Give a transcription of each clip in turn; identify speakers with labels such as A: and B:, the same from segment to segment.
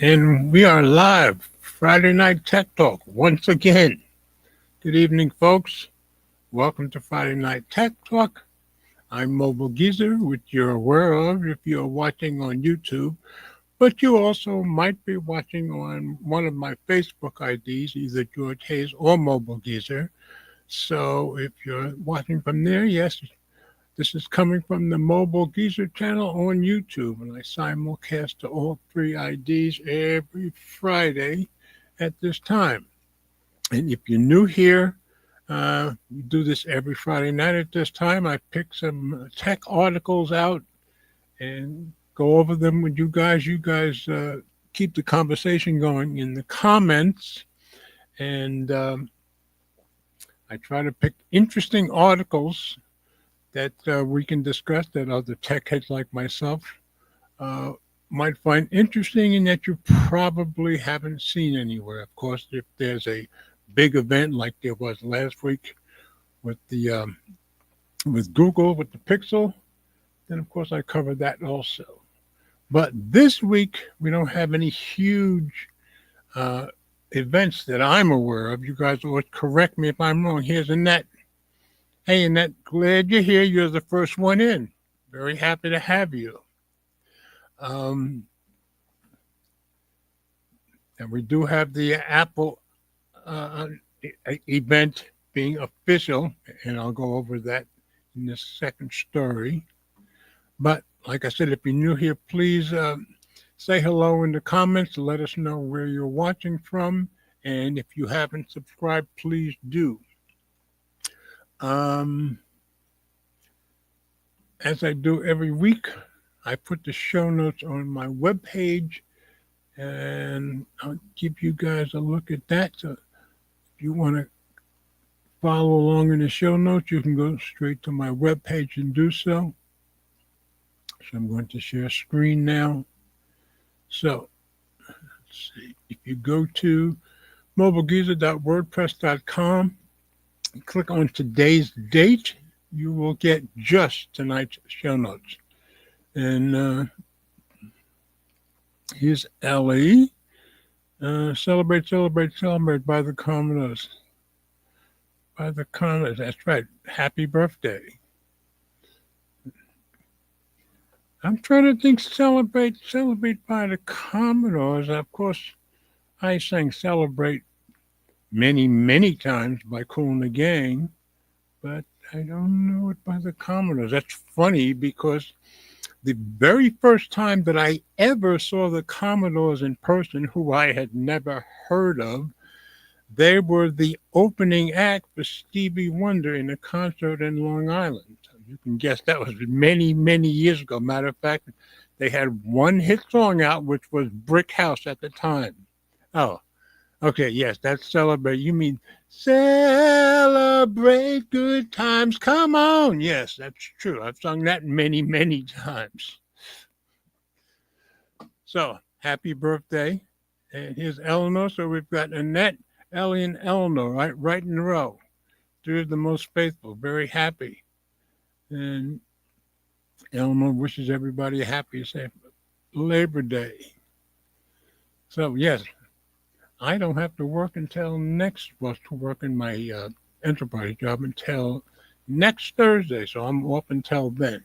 A: And we are live, Friday Night Tech Talk, once again. Good evening, folks. Welcome to Friday Night Tech Talk. I'm Mobile Geezer, which you're aware of if you're watching on YouTube, but you also might be watching on one of my Facebook IDs, either George Hayes or Mobile Geezer. So if you're watching from there, yes, this is coming from the Mobile Geezer channel on YouTube, and I simulcast to all three IDs every Friday at this time. And if you're new here, we do this every Friday night at this time. I pick some tech articles out and go over them with you guys. You guys keep the conversation going in the comments, and I try to pick interesting articles that we can discuss that other tech heads like myself uh, might find interesting and that you probably haven't seen anywhere. Of course, if there's a big event like there was last week with the with Google with the Pixel, then of course I covered that also. But this week we don't have any huge uh, events that I'm aware of. You guys always correct me if I'm wrong. Here's Annette. Hey, Annette, glad you're here. You're the first one in. Very happy to have you. Um, and we do have the Apple event being official, and I'll go over that in the second story. But like I said, if you're new here, please say hello in the comments. Let us know where you're watching from. And if you haven't subscribed, please do. Um, as I do every week, I put the show notes on my webpage, and I'll give you guys a look at that. So if you want to follow along in the show notes, you can go straight to my webpage and do so. So I'm going to share screen now. So let's see. If you go to mobilegeezer.wordpress.com and click on today's date, you will get just tonight's show notes. And here's Ellie. Celebrate, celebrate, celebrate by the Commodores. By the Commodores. That's right. Happy birthday. I'm trying to think celebrate, celebrate by the Commodores. Of course, I sang Celebrate many, many times by Kool and the Gang, but I don't know it by the Commodores. That's funny because the very first time that I ever saw the Commodores in person, who I had never heard of, they were the opening act for Stevie Wonder in a concert in Long Island. You can guess that was many, many years ago. Matter of fact, they had one hit song out, which was Brick House at the time. Oh, okay, yes, that's Celebrate. You mean Celebrate Good Times. Come on. Yes, that's true. I've sung that many, many times. So, happy birthday. And here's Eleanor. So we've got Annette, Ellie, and Eleanor right in a row. Three of the most faithful. Very happy. And Eleanor wishes everybody a happy, safe Labor Day. So, yes, I don't have to work until next, well, to work in my enterprise job until next Thursday. So I'm off until then.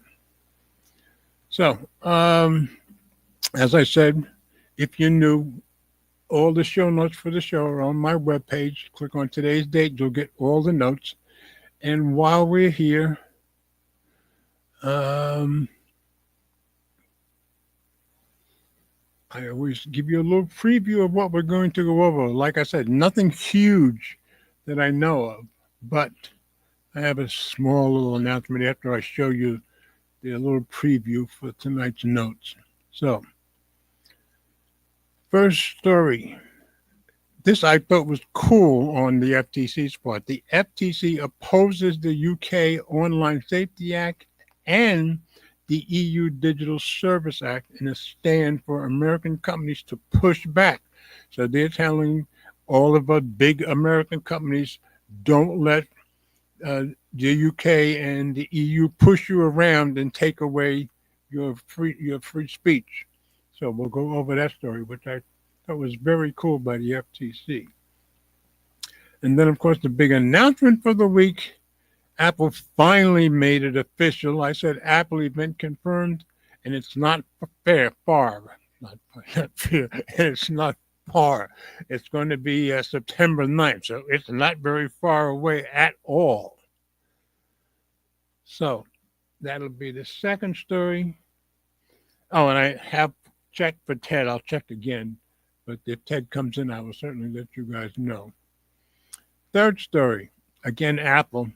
A: So, as I said, if you're new, all the show notes for the show are on my webpage. Click on today's date, you'll get all the notes. And while we're here, I always give you a little preview of what we're going to go over. Like I said, nothing huge that I know of, but I have a small little announcement after I show you the little preview for tonight's notes. So, first story. This I thought was cool on the FTC's part. The FTC opposes the UK Online Safety Act and the EU Digital Service Act in a stand for American companies to push back. So they're telling all of our big American companies, don't let the UK and the EU push you around and take away your free speech. So we'll go over that story, which I That was very cool by the FTC. And then, of course, the big announcement for the week, Apple finally made it official. I said Apple event confirmed, and it's not not fair, it's not far. It's going to be September 9th, so it's not very far away at all. So that'll be the second story. Oh, and I have checked for Ted. I'll check again. But if Ted comes in, I will certainly let you guys know. Third story, again, Apple.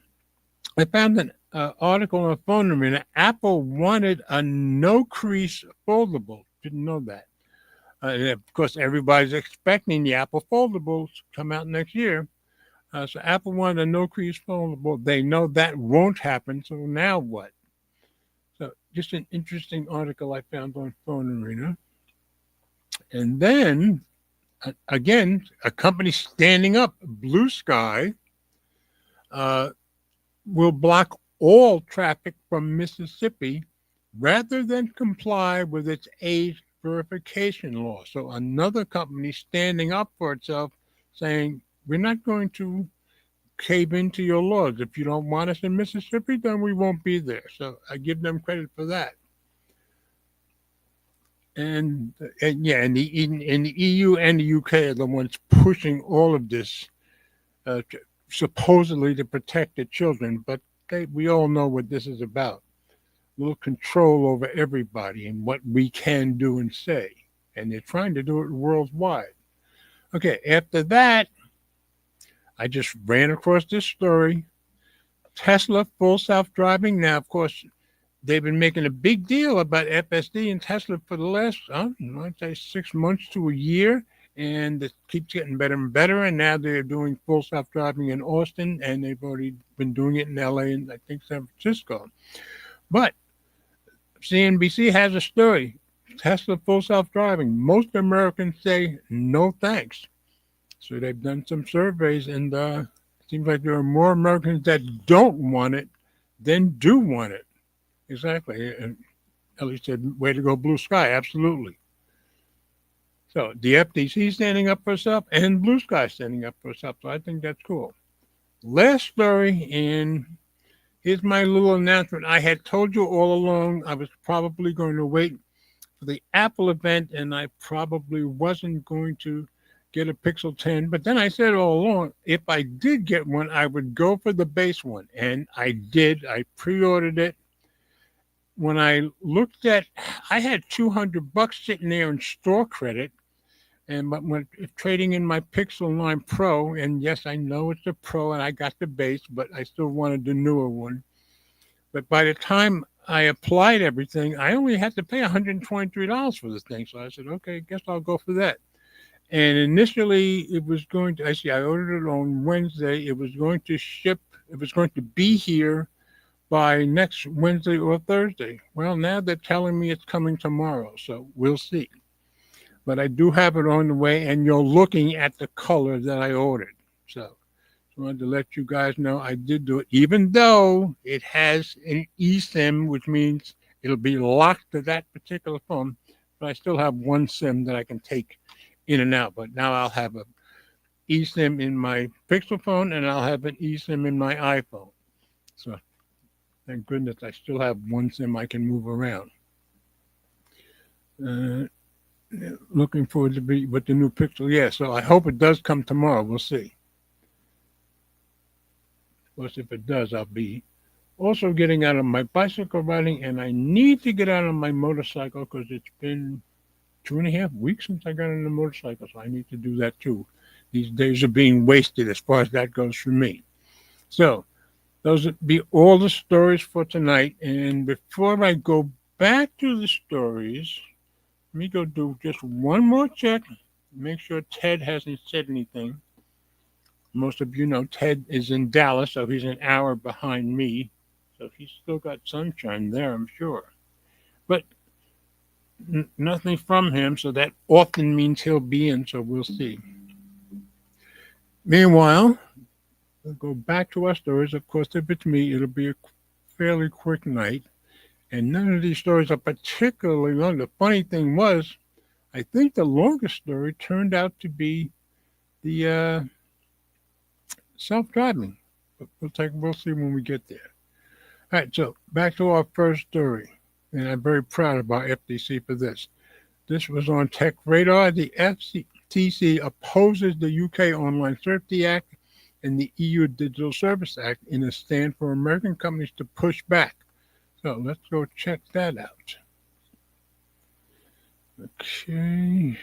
A: I found an article on Phone Arena. Apple wanted a no-crease foldable. Didn't know that. And of course, everybody's expecting the Apple foldables to come out next year. So Apple wanted a no-crease foldable. They know that won't happen. So now what? So just an interesting article I found on Phone Arena. And then, again, a company standing up, Blue Sky, will block all traffic from Mississippi rather than comply with its age verification law. So another company standing up for itself, saying, we're not going to cave into your laws. If you don't want us in Mississippi, then we won't be there. So I give them credit for that. And yeah, in the EU and the UK are the ones pushing all of this, supposedly to protect the children. But we all know what this is about. A little control over everybody and what we can do and say. And they're trying to do it worldwide. Okay, after that, I just ran across this story. Tesla full self-driving. Now, of course, they've been making a big deal about FSD and Tesla for the last, I'd say 6 months to a year. And it keeps getting better and better. And now they're doing full self-driving in Austin. And they've already been doing it in LA and I think San Francisco. But CNBC has a story. Tesla full self-driving. Most Americans say no thanks. So they've done some surveys, and it seems like there are more Americans that don't want it than do want it. Exactly. And Ellie said, way to go, Blue Sky. Absolutely. So the FTC standing up for itself and Blue Sky standing up for itself. So I think that's cool. Last story, and here's my little announcement. I had told you all along I was probably going to wait for the Apple event, and I probably wasn't going to get a Pixel 10. But then I said all along, if I did get one, I would go for the base one. And I did. I pre-ordered it. When I looked at, I had $200 sitting there in store credit. And but when trading in my Pixel 9 Pro, and yes, I know it's a Pro and I got the base, but I still wanted the newer one. But by the time I applied everything, I only had to pay $123 for this thing. So I said, okay, I guess I'll go for that. And initially, it was going to, I ordered it on Wednesday. It was going to ship, it was going to be here by next Wednesday or Thursday. Well, now they're telling me it's coming tomorrow, so we'll see. But I do have it on the way, and you're looking at the color that I ordered. So I wanted to let you guys know I did do it, even though it has an eSIM, which means it'll be locked to that particular phone. But I still have one SIM that I can take in and out. But now I'll have an eSIM in my Pixel phone, and I'll have an eSIM in my iPhone. So thank goodness I still have one SIM I can move around. Looking forward to be with the new Pixel. Yeah, so I hope it does come tomorrow. We'll see. Of course, if it does, I'll be also getting out of my bicycle riding, and I need to get out on my motorcycle because it's been 2.5 weeks since I got on the motorcycle, so I need to do that too. These days are being wasted as far as that goes for me. So those would be all the stories for tonight. And before I go back to the stories, let me go do just one more check, make sure Ted hasn't said anything. Most of you know Ted is in Dallas, so he's an hour behind me. So he's still got sunshine there, I'm sure. But nothing from him, so that often means he'll be in, so we'll see. Meanwhile, we'll go back to our stories. Of course, if it's me, it'll be a fairly quick night. And none of these stories are particularly long. The funny thing was, I think the longest story turned out to be the self-driving. But we'll see when we get there. All right, so back to our first story, and I'm very proud of our FTC for this. This was on Tech Radar. The FTC opposes the UK Online Safety Act and the EU Digital Service Act in a stand for American companies to push back. So let's go check that out. Okay.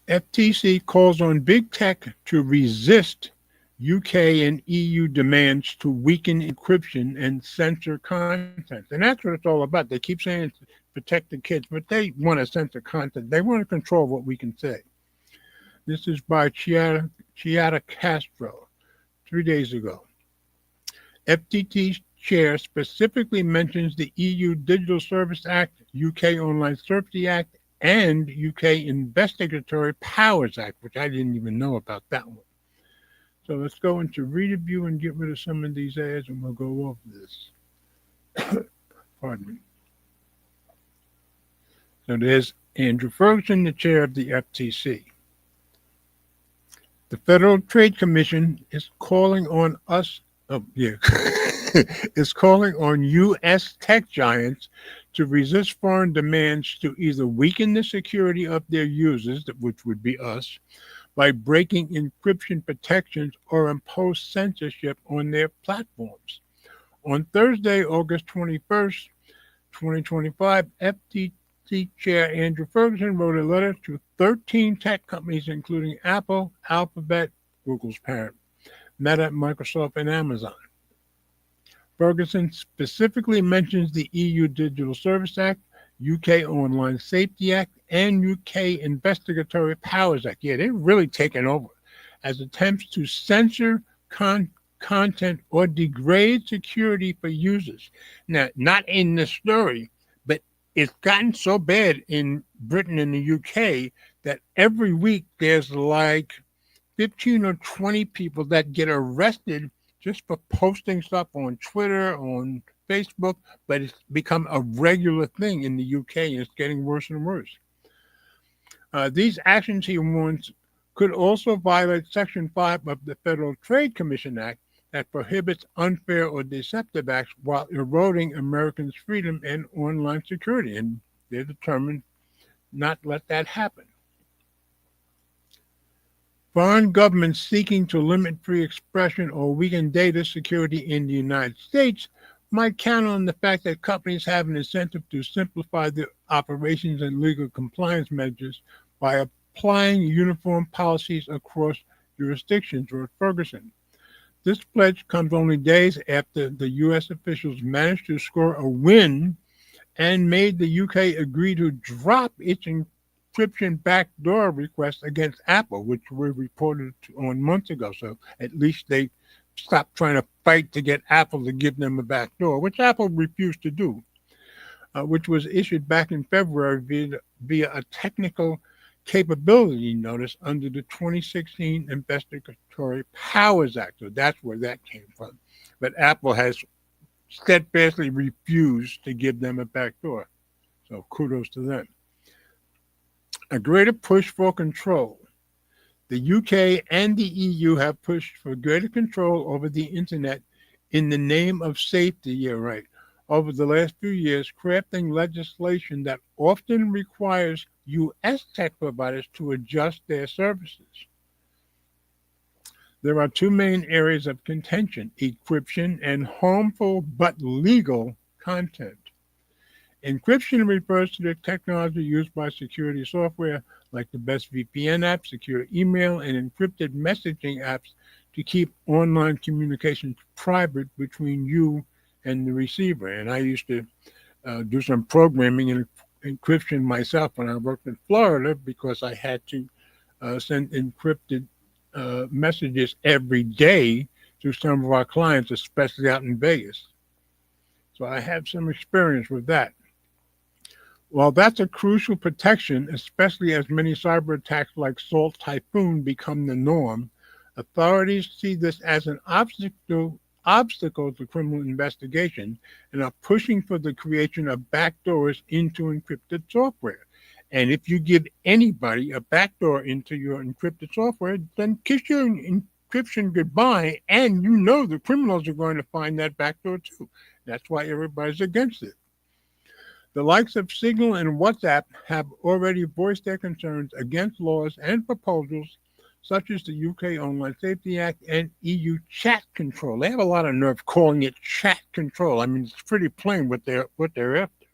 A: FTC calls on big tech to resist UK and EU demands to weaken encryption and censor content. And that's what it's all about. They keep saying it's protect the kids, but they want to censor content. They want to control what we can say. This is by Chiara Castro 3 days ago. FTC chair specifically mentions the EU Digital Service Act, UK Online Safety Act, and UK Investigatory Powers Act, which I didn't even know about that one. So let's go into reader view and get rid of some of these ads, and we'll go over this. Pardon me. So there's Andrew Ferguson, the chair of the FTC. The Federal Trade Commission is calling on is calling on U.S. tech giants to resist foreign demands to either weaken the security of their users, which would be us, by breaking encryption protections or impose censorship on their platforms. On Thursday, August 21st, 2025, FTC Chair Andrew Ferguson wrote a letter to 13 tech companies, including Apple, Alphabet, Google's parent, Meta, Microsoft, and Amazon. Ferguson specifically mentions the EU Digital Service Act, UK Online Safety Act, and UK Investigatory Powers Act. Yeah, they're really taking over as attempts to censor content or degrade security for users. Now, not in the story, but it's gotten so bad in Britain and the UK that every week there's like 15 or 20 people that get arrested just for posting stuff on Twitter, on Facebook, but it's become a regular thing in the UK, and it's getting worse and worse. These actions, he warns, could also violate Section 5 of the Federal Trade Commission Act that prohibits unfair or deceptive acts while eroding Americans' freedom and online security, and they're determined not to let that happen. Foreign governments seeking to limit free expression or weaken data security in the United States might count on the fact that companies have an incentive to simplify their operations and legal compliance measures by applying uniform policies across jurisdictions, wrote Ferguson. This pledge comes only days after the U.S. officials managed to score a win and made the UK agree to drop its encryption backdoor request against Apple, which were reported on months ago. So at least they stopped trying to fight to get Apple to give them a backdoor, which Apple refused to do, which was issued back in February via a technical capability notice under the 2016 Investigatory Powers Act. So that's where that came from. But Apple has steadfastly refused to give them a backdoor. So kudos to them. A greater push for control. The UK and the EU have pushed for greater control over the internet in the name of safety, over the last few years, crafting legislation that often requires U.S. tech providers to adjust their services. There are two main areas of contention: encryption and harmful but legal content. Encryption refers to the technology used by security software like the best VPN app, secure email, and encrypted messaging apps to keep online communications private between you and the receiver. And I used to do some programming in encryption myself when I worked in Florida because I had to send encrypted messages every day to some of our clients, especially out in Vegas. So I have some experience with that. While that's a crucial protection, especially as many cyber attacks like Salt Typhoon become the norm, authorities see this as an obstacle obstacle to criminal investigation and are pushing for the creation of backdoors into encrypted software. And if you give anybody a backdoor into your encrypted software, then kiss your encryption goodbye, and you know the criminals are going to find that backdoor too. That's why everybody's against it. The likes of Signal and WhatsApp have already voiced their concerns against laws and proposals such as the UK Online Safety Act and EU chat control. They have a lot of nerve calling it chat control. I mean, it's pretty plain what they're after.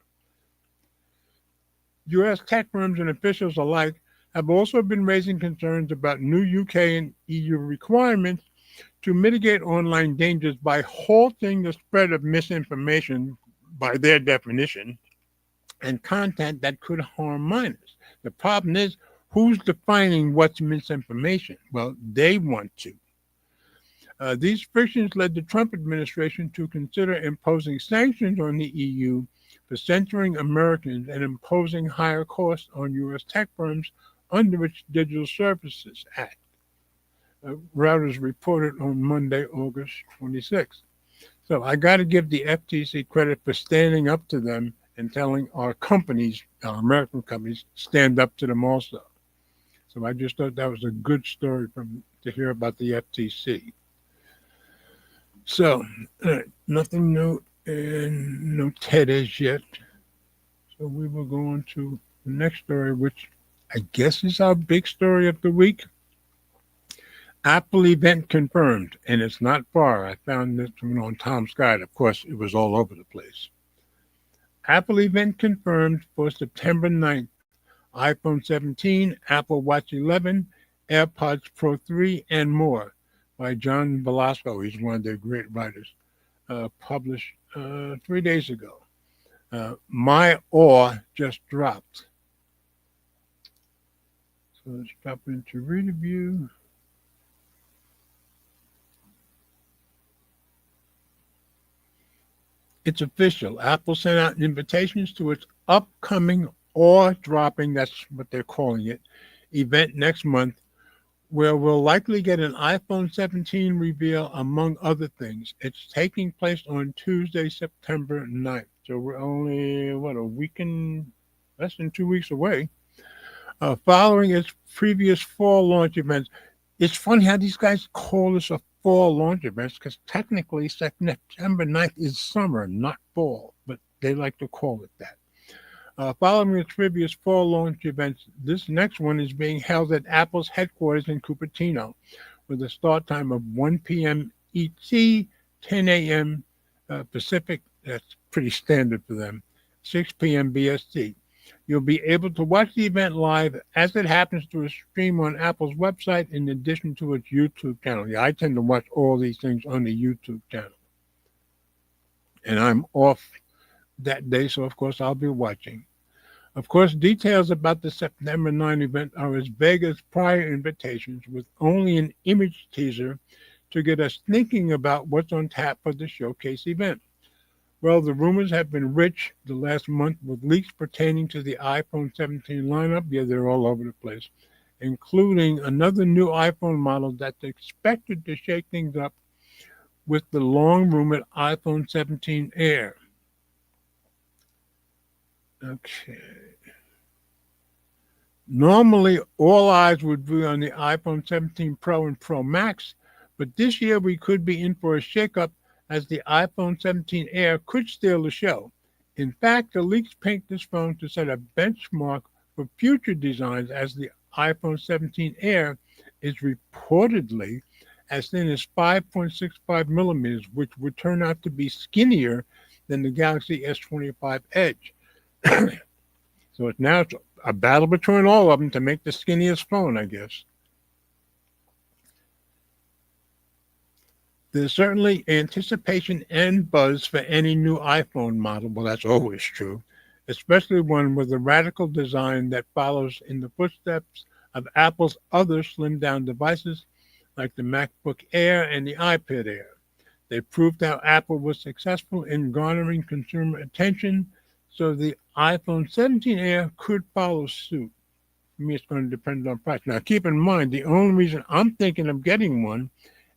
A: U.S. tech firms and officials alike have also been raising concerns about new UK and EU requirements to mitigate online dangers by halting the spread of misinformation, by their definition, and content that could harm minors. The problem is, who's defining what's misinformation? Well, they want to. These frictions led the Trump administration to consider imposing sanctions on the EU for censoring Americans and imposing higher costs on U.S. tech firms under its Digital Services Act. Reuters reported on Monday, August 26th. So I got to give the FTC credit for standing up to them and telling our companies, our American companies, stand up to them also. So I just thought that was a good story to hear about the FTC. So, nothing new and no TEDx yet. So we will go on to the next story, which I guess is our big story of the week. Apple event confirmed, and it's not far. I found this one on Tom's Guide. Of course, it was all over the place. Apple event confirmed for September 9th. iPhone 17, Apple Watch 11, AirPods Pro 3, and more by John Velasco. He's one of their great writers. Published 3 days ago. My awe just dropped. So let's drop into review. It's official. Apple sent out invitations to its upcoming awe-dropping, that's what they're calling it, event next month, where we'll likely get an iPhone 17 reveal, among other things. It's taking place on Tuesday, September 9th. So we're only, a week and less than 2 weeks away. Following its previous fall launch events. It's funny how these guys call this a fall launch event, because technically September 9th is summer, not fall, but they like to call it that. Following its previous fall launch events, this next one is being held at Apple's headquarters in Cupertino, with a start time of 1 p.m. ET, 10 a.m. Pacific, that's pretty standard for them, 6 p.m. BST. You'll be able to watch the event live as it happens through a stream on Apple's website in addition to its YouTube channel. Yeah, I tend to watch all these things on the YouTube channel. And I'm off that day, so of course I'll be watching. Of course, details about the September 9 event are as vague as prior invitations, with only an image teaser to get us thinking about what's on tap for the showcase event. Well, the rumors have been rich the last month, with leaks pertaining to the iPhone 17 lineup. Yeah, they're all over the place, including another new iPhone model that's expected to shake things up with the long-rumored iPhone 17 Air. Okay. Normally, all eyes would be on the iPhone 17 Pro and Pro Max, but this year we could be in for a shakeup, as the iPhone 17 Air could steal the show. In fact, the leaks paint this phone to set a benchmark for future designs, as the iPhone 17 Air is reportedly as thin as 5.65 millimeters, which would turn out to be skinnier than the Galaxy S25 Edge. So it's now a battle between all of them to make the skinniest phone, I guess. There's certainly anticipation and buzz for any new iPhone model. Well, that's always true, especially one with a radical design that follows in the footsteps of Apple's other slimmed-down devices like the MacBook Air and the iPad Air. They proved how Apple was successful in garnering consumer attention, so the iPhone 17 Air could follow suit. For me, it's going to depend on price. Now, keep in mind, the only reason I'm thinking of getting one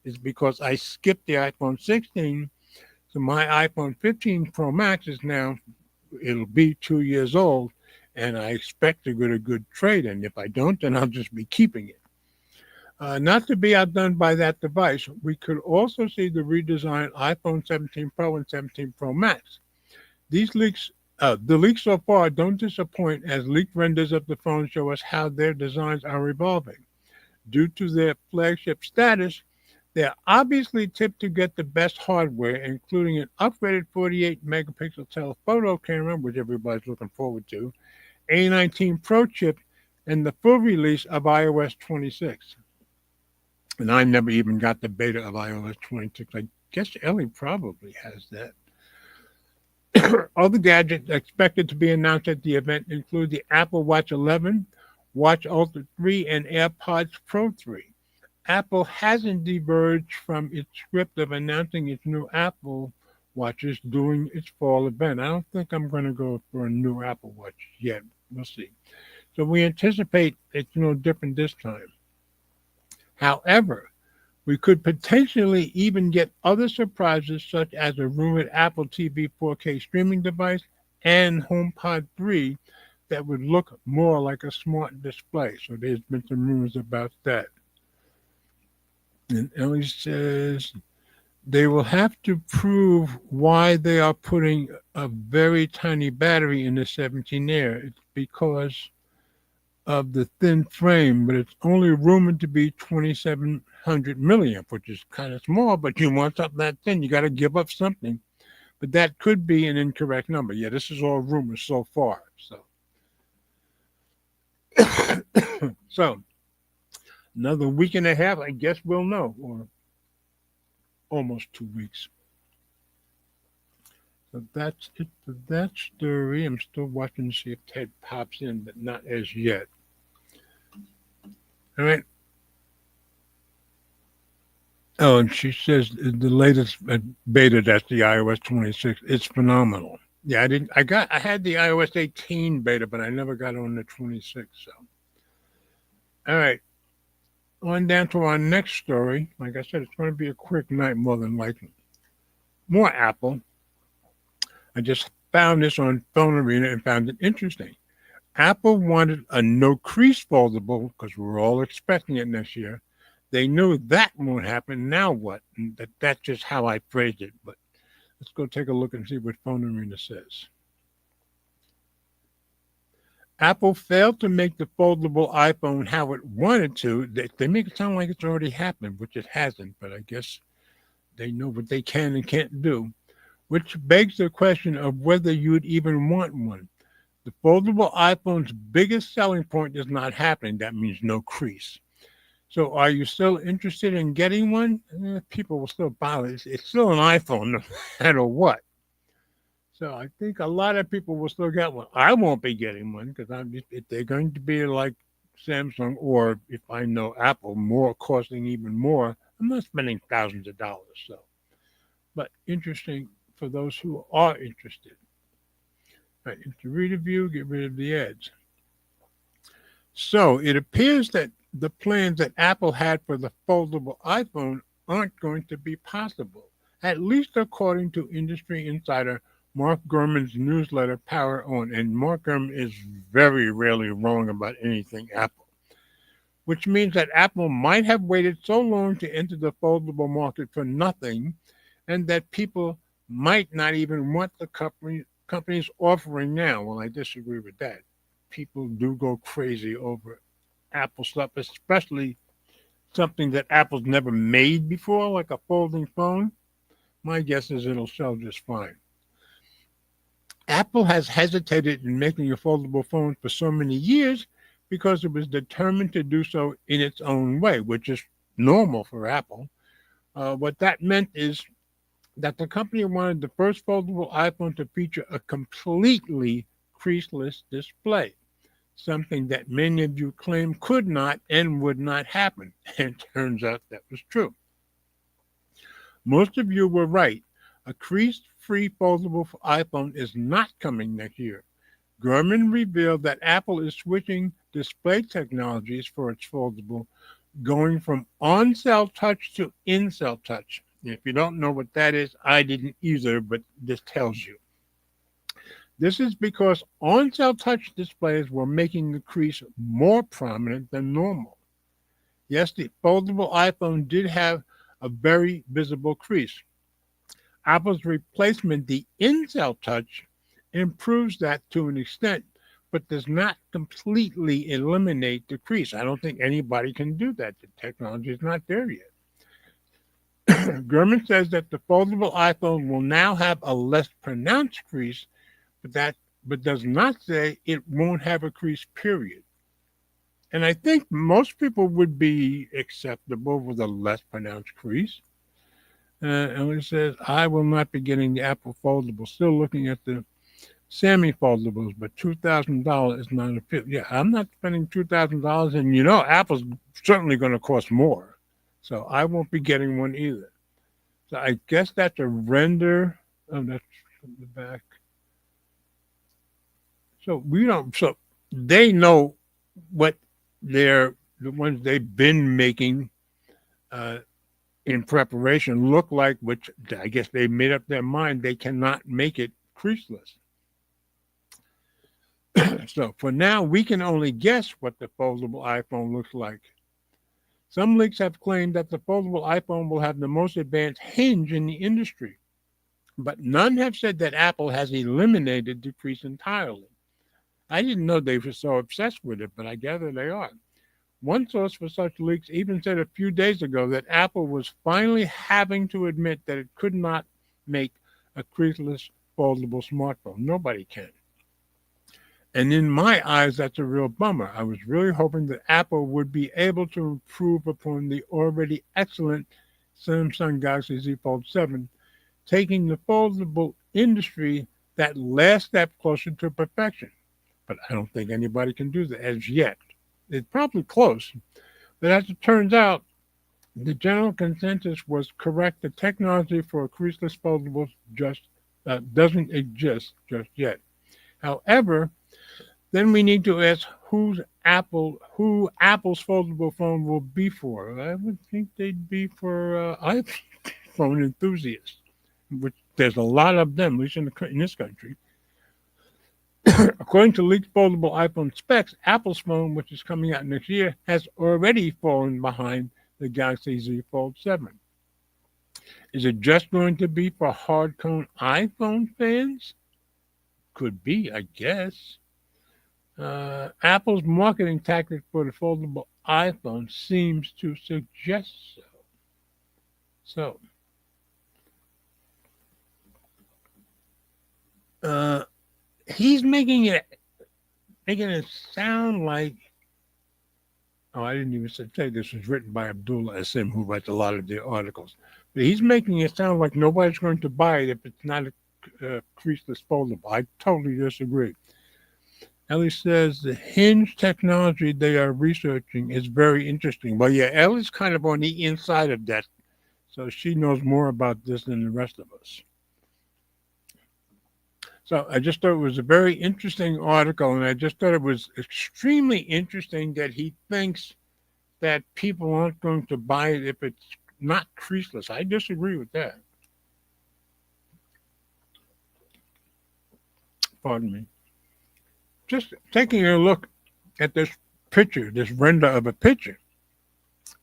A: is because I skipped the iPhone 16. So my iPhone 15 Pro Max is now, it'll be 2 years old, and I expect to get a good trade. And if I don't, then I'll just be keeping it. Not to be outdone by that device, we could also see the redesigned iPhone 17 Pro and 17 Pro Max. The leaks so far don't disappoint, as leaked renders of the phone show us how their designs are evolving. Due to their flagship status, they're obviously tipped to get the best hardware, including an upgraded 48 megapixel telephoto camera, which everybody's looking forward to, A19 Pro chip, and the full release of iOS 26. And I never even got the beta of iOS 26. I guess Ellie probably has that. Other gadgets expected to be announced at the event include the Apple Watch 11, Watch Ultra 3, and AirPods Pro 3. Apple hasn't diverged from its script of announcing its new Apple Watches during its fall event. I don't think I'm going to go for a new Apple Watch yet. We'll see. So we anticipate it's no different this time. However, we could potentially even get other surprises, such as a rumored Apple TV 4K streaming device and HomePod 3 that would look more like a smart display. So there's been some rumors about that. And Ellie says they will have to prove why they are putting a very tiny battery in the 17 Air. It's because of the thin frame, but it's only rumored to be 2700 milliamp, which is kind of small, but you want something that thin, you got to give up something. But that could be an incorrect number. Yeah, this is all rumors so far. So another week and a half, I guess we'll know, or almost 2 weeks. So that's it for that story. I'm still watching to see if Ted pops in, but not as yet. All right. Oh, and she says the latest beta, that's the iOS 26. It's phenomenal. Yeah, I had the iOS 18 beta, but I never got on the 26. So, all right. On down to our next story. Like I said, it's going to be a quick night more than likely. More Apple. I just found this on Phone Arena and found it interesting. Apple wanted a no crease foldable because we're all expecting it next year. They knew that won't happen. Now what? And that's just how I phrased it. But let's go take a look and see what Phone Arena says. Apple failed to make the foldable iPhone how it wanted to. They make it sound like it's already happened, which it hasn't. But I guess they know what they can and can't do, which begs the question of whether you'd even want one. The foldable iPhone's biggest selling point is not happening. That means no crease. So are you still interested in getting one? People will still buy it. It's still an iPhone no matter what. So I think a lot of people will still get one. I won't be getting one because if they're going to be like Samsung, or if I know Apple, more costing even more, I'm not spending thousands of dollars. So, but interesting for those who are interested. Right, to read a view, get rid of the ads. So it appears that the plans that Apple had for the foldable iPhone aren't going to be possible, at least according to industry insider Mark Gurman's newsletter, Power On. And Mark Gurman is very rarely wrong about anything Apple, which means that Apple might have waited so long to enter the foldable market for nothing, and that people might not even want the company's offering now. Well, I disagree with that. People do go crazy over Apple stuff, especially something that Apple's never made before, like a folding phone. My guess is it'll sell just fine. Apple has hesitated in making a foldable phone for so many years because it was determined to do so in its own way, which is normal for Apple. What that meant is that the company wanted the first foldable iPhone to feature a completely creaseless display, something that many of you claim could not and would not happen. And it turns out that was true. Most of you were right. A crease-free foldable iPhone is not coming next year. Gurman revealed that Apple is switching display technologies for its foldable going from on-cell touch to in-cell touch. If you don't know what that is, I didn't either, but this tells you. This is because on-cell touch displays were making the crease more prominent than normal. Yes, the foldable iPhone did have a very visible crease. Apple's replacement, the in-cell touch, improves that to an extent, but does not completely eliminate the crease. I don't think anybody can do that. The technology is not there yet. Gurman says that the foldable iPhone will now have a less pronounced crease, but does not say it won't have a crease, period. And I think most people would be acceptable with a less pronounced crease. And it says, I will not be getting the Apple foldable. Still looking at the Sammy foldables, but $2,000 is not a fit. Yeah, I'm not spending $2,000, and Apple's certainly going to cost more. So I won't be getting one either. So I guess that's a render. Oh, that's from the back. So they know what the ones they've been making in preparation look like, which I guess they made up their mind they cannot make it creaseless. So for now, we can only guess what the foldable iPhone looks like. Some leaks have claimed that the foldable iPhone will have the most advanced hinge in the industry, but none have said that Apple has eliminated the crease entirely. I didn't know they were so obsessed with it, but I gather they are. One source for such leaks even said a few days ago that Apple was finally having to admit that it could not make a creaseless foldable smartphone. Nobody can. And in my eyes, that's a real bummer. I was really hoping that Apple would be able to improve upon the already excellent Samsung Galaxy Z Fold 7, taking the foldable industry that last step closer to perfection. But I don't think anybody can do that as yet. It's probably close. But as it turns out, the general consensus was correct. The technology for creaseless foldables just doesn't exist just yet. However, then we need to ask who Apple's foldable phone will be for. I would think they'd be for iPhone enthusiasts, which there's a lot of them, at least in this country. According to leaked foldable iPhone specs, Apple's phone, which is coming out next year, has already fallen behind the Galaxy Z Fold 7. Is it just going to be for hardcore iPhone fans? Could be, I guess. Apple's marketing tactic for the foldable iPhone seems to suggest so. He's making it sound like. Oh, I didn't even say this was written by Abdullah Asim, who writes a lot of the articles. But he's making it sound like nobody's going to buy it if it's not a creaseless foldable. I totally disagree. Ellie says the hinge technology they are researching is very interesting. Well, yeah, Ellie's kind of on the inside of that, so she knows more about this than the rest of us. So I just thought it was a very interesting article, and I just thought it was extremely interesting that he thinks that people aren't going to buy it if it's not creaseless. I disagree with that. Pardon me. Just taking a look at this picture, this render of a picture,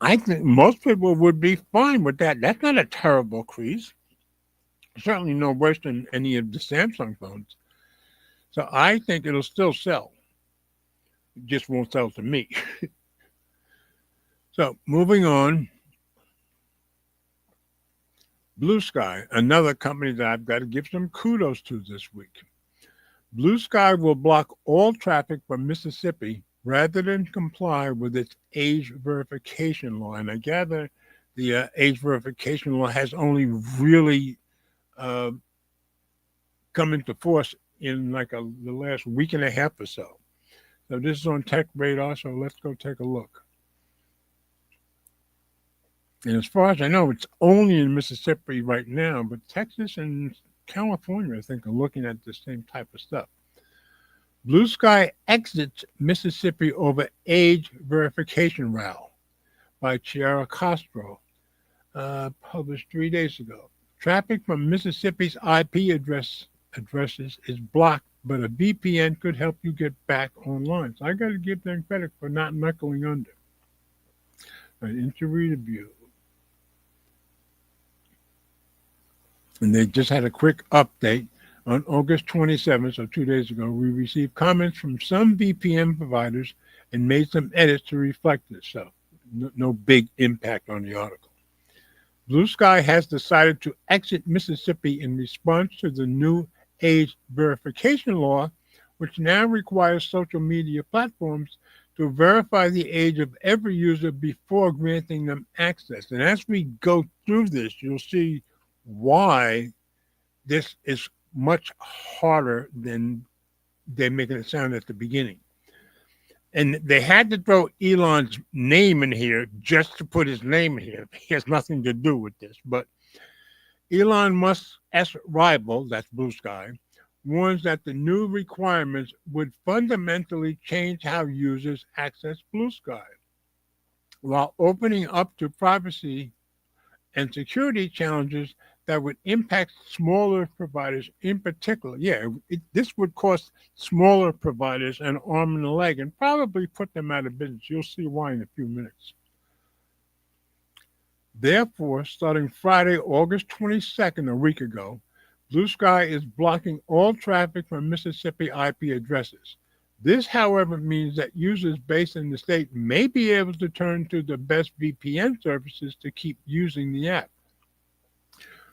A: I think most people would be fine with that. That's not a terrible crease. Certainly no worse than any of the Samsung phones. So I think it'll still sell. It just won't sell to me. So moving on. Blue Sky, another company that I've got to give some kudos to this week. Blue Sky will block all traffic from Mississippi rather than comply with its age verification law. And I gather the age verification law has only really come into force in like the last week and a half or so. So this is on Tech Radar, so let's go take a look. And as far as I know, it's only in Mississippi right now, but Texas and California, I think, are looking at the same type of stuff. Blue Sky exits Mississippi over age verification row. by Chiara Castro, published 3 days ago. Traffic from Mississippi's addresses is blocked, but a VPN could help you get back online. So I got to give them credit for not knuckling under. Right, into review. And they just had a quick update. On August 27th, so 2 days ago, we received comments from some VPN providers and made some edits to reflect this. So no big impact on the article. Blue Sky has decided to exit Mississippi in response to the new age verification law, which now requires social media platforms to verify the age of every user before granting them access. And as we go through this, you'll see why this is much harder than they're making it sound at the beginning. And they had to throw Elon's name in here just to put his name in here. He has nothing to do with this. But Elon Musk's rival, that's Blue Sky, warns that the new requirements would fundamentally change how users access Blue Sky, while opening up to privacy and security challenges that would impact smaller providers in particular. This would cost smaller providers an arm and a leg and probably put them out of business. You'll see why in a few minutes. Therefore, starting Friday, August 22nd, a week ago, Blue Sky is blocking all traffic from Mississippi IP addresses. This, however, means that users based in the state may be able to turn to the best VPN services to keep using the app.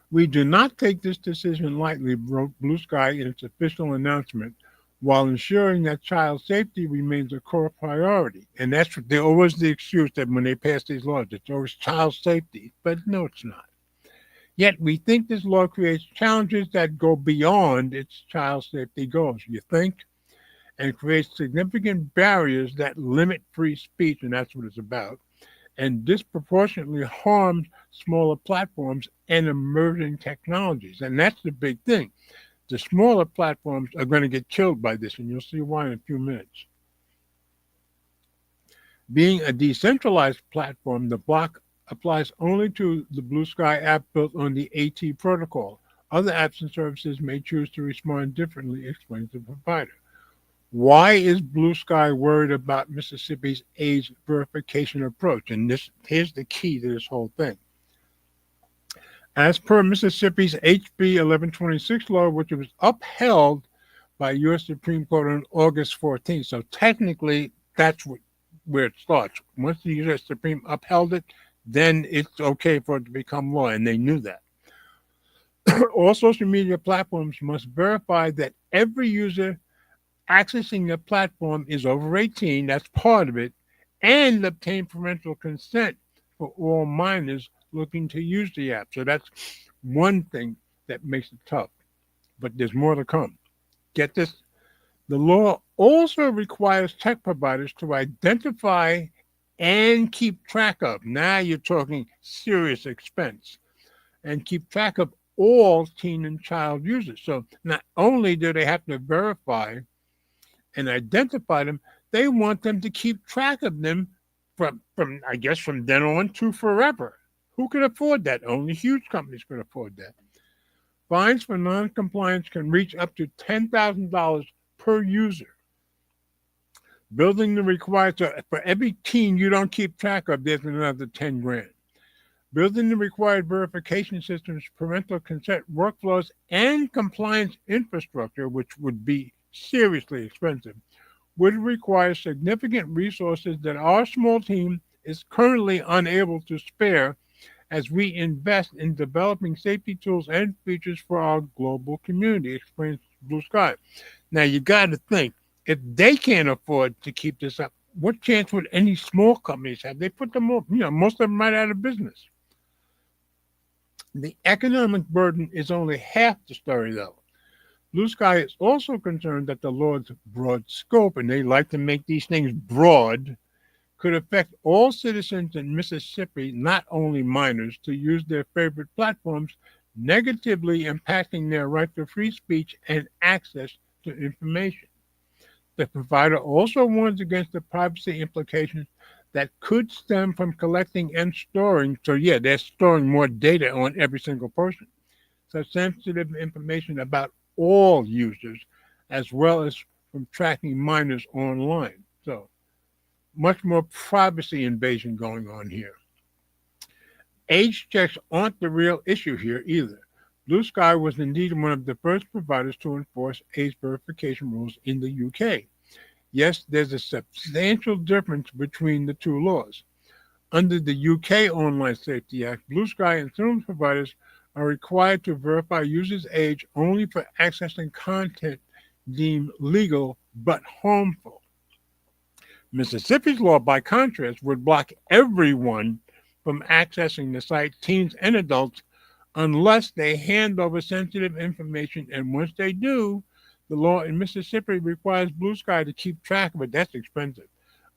A: We do not take this decision lightly, wrote Blue Sky in its official announcement, while ensuring that child safety remains a core priority. And that's always the excuse that when they pass these laws, it's always child safety. But no, it's not. Yet we think this law creates challenges that go beyond its child safety goals. You think? And creates significant barriers that limit free speech, and that's what it's about, and disproportionately harms smaller platforms and emerging technologies. And that's the big thing. The smaller platforms are going to get killed by this, and you'll see why in a few minutes. Being a decentralized platform, the block applies only to the Blue Sky app built on the AT protocol. Other apps and services may choose to respond differently, explains the provider. Why is Blue Sky worried about Mississippi's age verification approach? And here's the key to this whole thing. As per Mississippi's HB 1126 law, which was upheld by U.S. Supreme Court on August 14th. So technically, that's where it starts. Once the U.S. Supreme upheld it, then it's okay for it to become law, and they knew that. All social media platforms must verify that every user accessing the platform is over 18, that's part of it, and obtain parental consent for all minors looking to use the app. So that's one thing that makes it tough. But there's more to come. Get this. The law also requires tech providers to identify and keep track of, now you're talking serious expense, and keep track of all teen and child users. So not only do they have to verify and identify them, they want them to keep track of them from then on to forever. Who can afford that? Only huge companies can afford that. Fines for non-compliance can reach up to $10,000 per user. Building the required, so for every teen you don't keep track of, there's another 10 grand. Building the required verification systems, parental consent workflows, and compliance infrastructure, which would be seriously expensive, would require significant resources that our small team is currently unable to spare as we invest in developing safety tools and features for our global community, explains Blue Sky. Now, you got to think, if they can't afford to keep this up, what chance would any small companies have? They put them all, most of them right out of business. The economic burden is only half the story, though. Blue Sky is also concerned that the law's broad scope, and they like to make these things broad, could affect all citizens in Mississippi, not only minors, to use their favorite platforms, negatively impacting their right to free speech and access to information. The provider also warns against the privacy implications that could stem from collecting and storing. So, yeah, they're storing more data on every single person. So, sensitive information about all users, as well as from tracking minors online. So, much more privacy invasion going on here. Age checks aren't the real issue here either. Blue Sky was indeed one of the first providers to enforce age verification rules in the UK. Yes, there's a substantial difference between the two laws. Under the UK Online Safety Act, Blue Sky and service providers are required to verify users' age only for accessing content deemed legal but harmful. Mississippi's law, by contrast, would block everyone from accessing the site, teens and adults, unless they hand over sensitive information. And once they do, the law in Mississippi requires Blue Sky to keep track of it. That's expensive.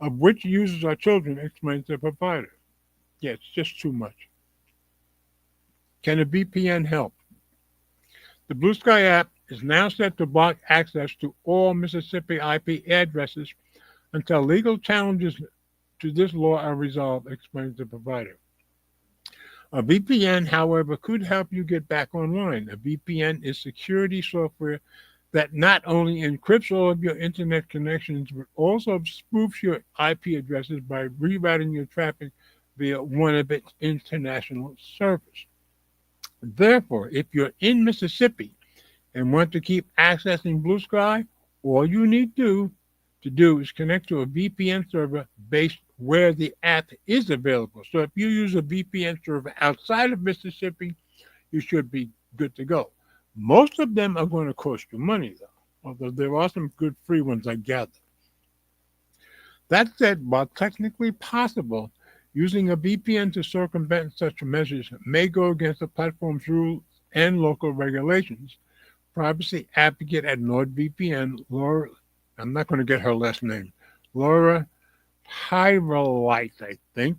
A: Of which users are children, explains the provider. Yeah, it's just too much. Can a VPN help? The Blue Sky app is now set to block access to all Mississippi IP addresses until legal challenges to this law are resolved, explains the provider. A VPN, however, could help you get back online. A VPN is security software that not only encrypts all of your internet connections, but also spoofs your IP addresses by rerouting your traffic via one of its international servers. Therefore, if you're in Mississippi and want to keep accessing Blue Sky, all you need to do is connect to a VPN server based where the app is available. So if you use a VPN server outside of Mississippi, you should be good to go. Most of them are going to cost you money, though, although there are some good free ones, I gather. That said, while technically possible, using a VPN to circumvent such measures may go against the platform's rules and local regulations. Privacy advocate at NordVPN, Laura, I'm not going to get her last name, Laura Hyrolite, I think,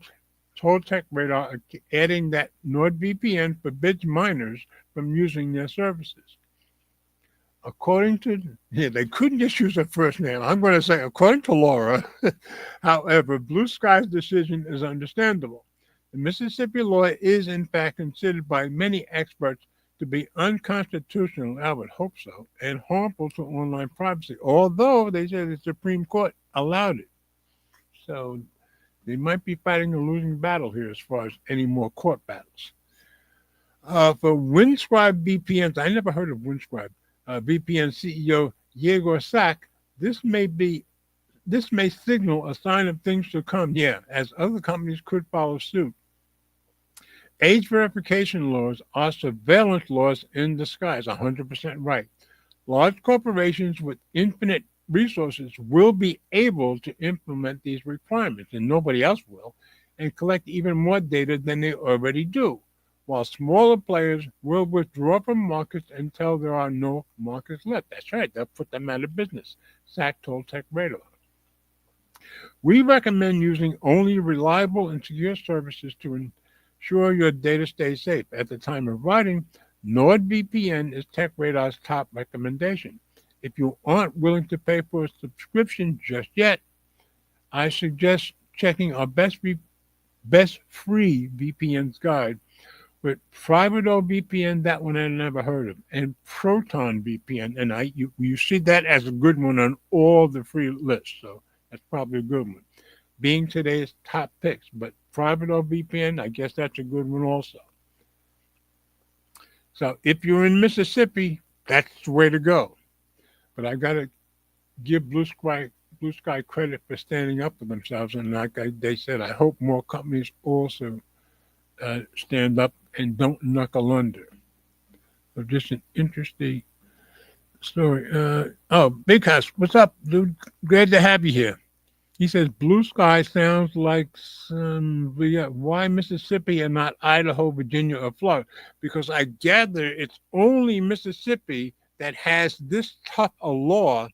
A: told TechRadar, adding that NordVPN forbids minors from using their services. According to, they couldn't just use her first name. I'm going to say, according to Laura, however, Blue Sky's decision is understandable. The Mississippi law is, in fact, considered by many experts to be unconstitutional, I would hope so, and harmful to online privacy, although they said the Supreme Court allowed it. So they might be fighting a losing battle here as far as any more court battles. For Windscribe VPNs, I never heard of Windscribe. VPN CEO Yegor Sak, this may signal a sign of things to come, as other companies could follow suit. Age verification laws are surveillance laws in disguise, 100% right. Large corporations with infinite resources will be able to implement these requirements, and nobody else will, and collect even more data than they already do, while smaller players will withdraw from markets until there are no markets left. That's right, they'll put them out of business, Sak told TechRadar. We recommend using only reliable and secure services to ensure your data stays safe. At the time of writing, NordVPN is TechRadar's top recommendation. If you aren't willing to pay for a subscription just yet, I suggest checking our best free VPNs guide with PrivateOVPN, that one I never heard of, and Proton VPN, and you see that as a good one on all the free lists, so that's probably a good one. Being today's top picks, but PrivateOVPN, I guess that's a good one also. So if you're in Mississippi, that's the way to go. But I got to give Blue Sky credit for standing up for themselves, and like they said, I hope more companies also stand up and don't knuckle under. So just an interesting story. Big House, what's up, dude? Glad to have you here. He says Blue Sky sounds like why Mississippi and not Idaho, Virginia, or Florida? Because I gather it's only Mississippi that has this tough a law.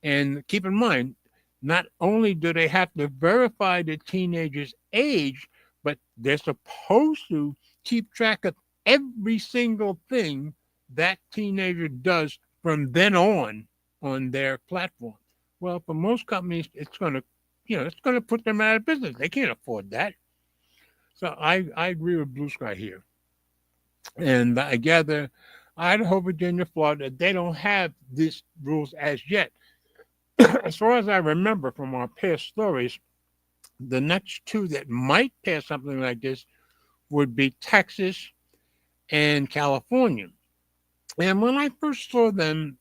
A: And keep in mind, not only do they have to verify the teenager's age, but they're supposed to keep track of every single thing that teenager does from then on their platform. Well, for most companies, it's going to it's going to put them out of business. They can't afford that. So I agree with Blue Sky here. And I gather Idaho, Virginia, Florida, they don't have these rules as yet. As far as I remember from our past stories, the next two that might pass something like this would be Texas and California. And when I first saw them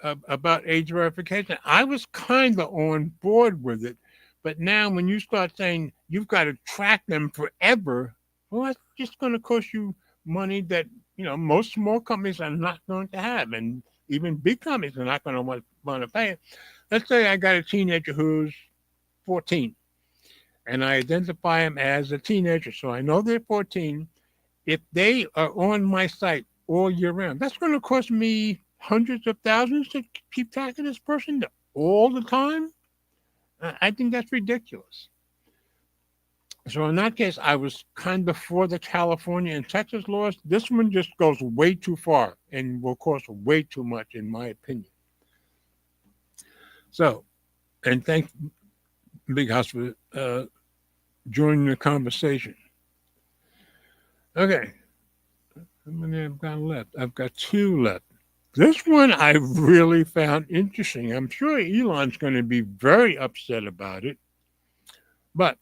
A: about age verification, I was kind of on board with it. But now, when you start saying you've got to track them forever, well, that's just going to cost you money that most small companies are not going to have, and even big companies are not going to want to pay it. Let's say I got a teenager who's 14, and I identify them as a teenager, so I know they're 14. If they are on my site all year round, that's going to cost me hundreds of thousands to keep track of this person all the time. I think that's ridiculous. So in that case, I was kind of for the California and Texas laws. This one just goes way too far and will cost way too much, in my opinion. So, and thank Big House for joining the conversation. Okay, how many I've got left? I've got two left. This one I really found interesting. I'm sure Elon's going to be very upset about it, but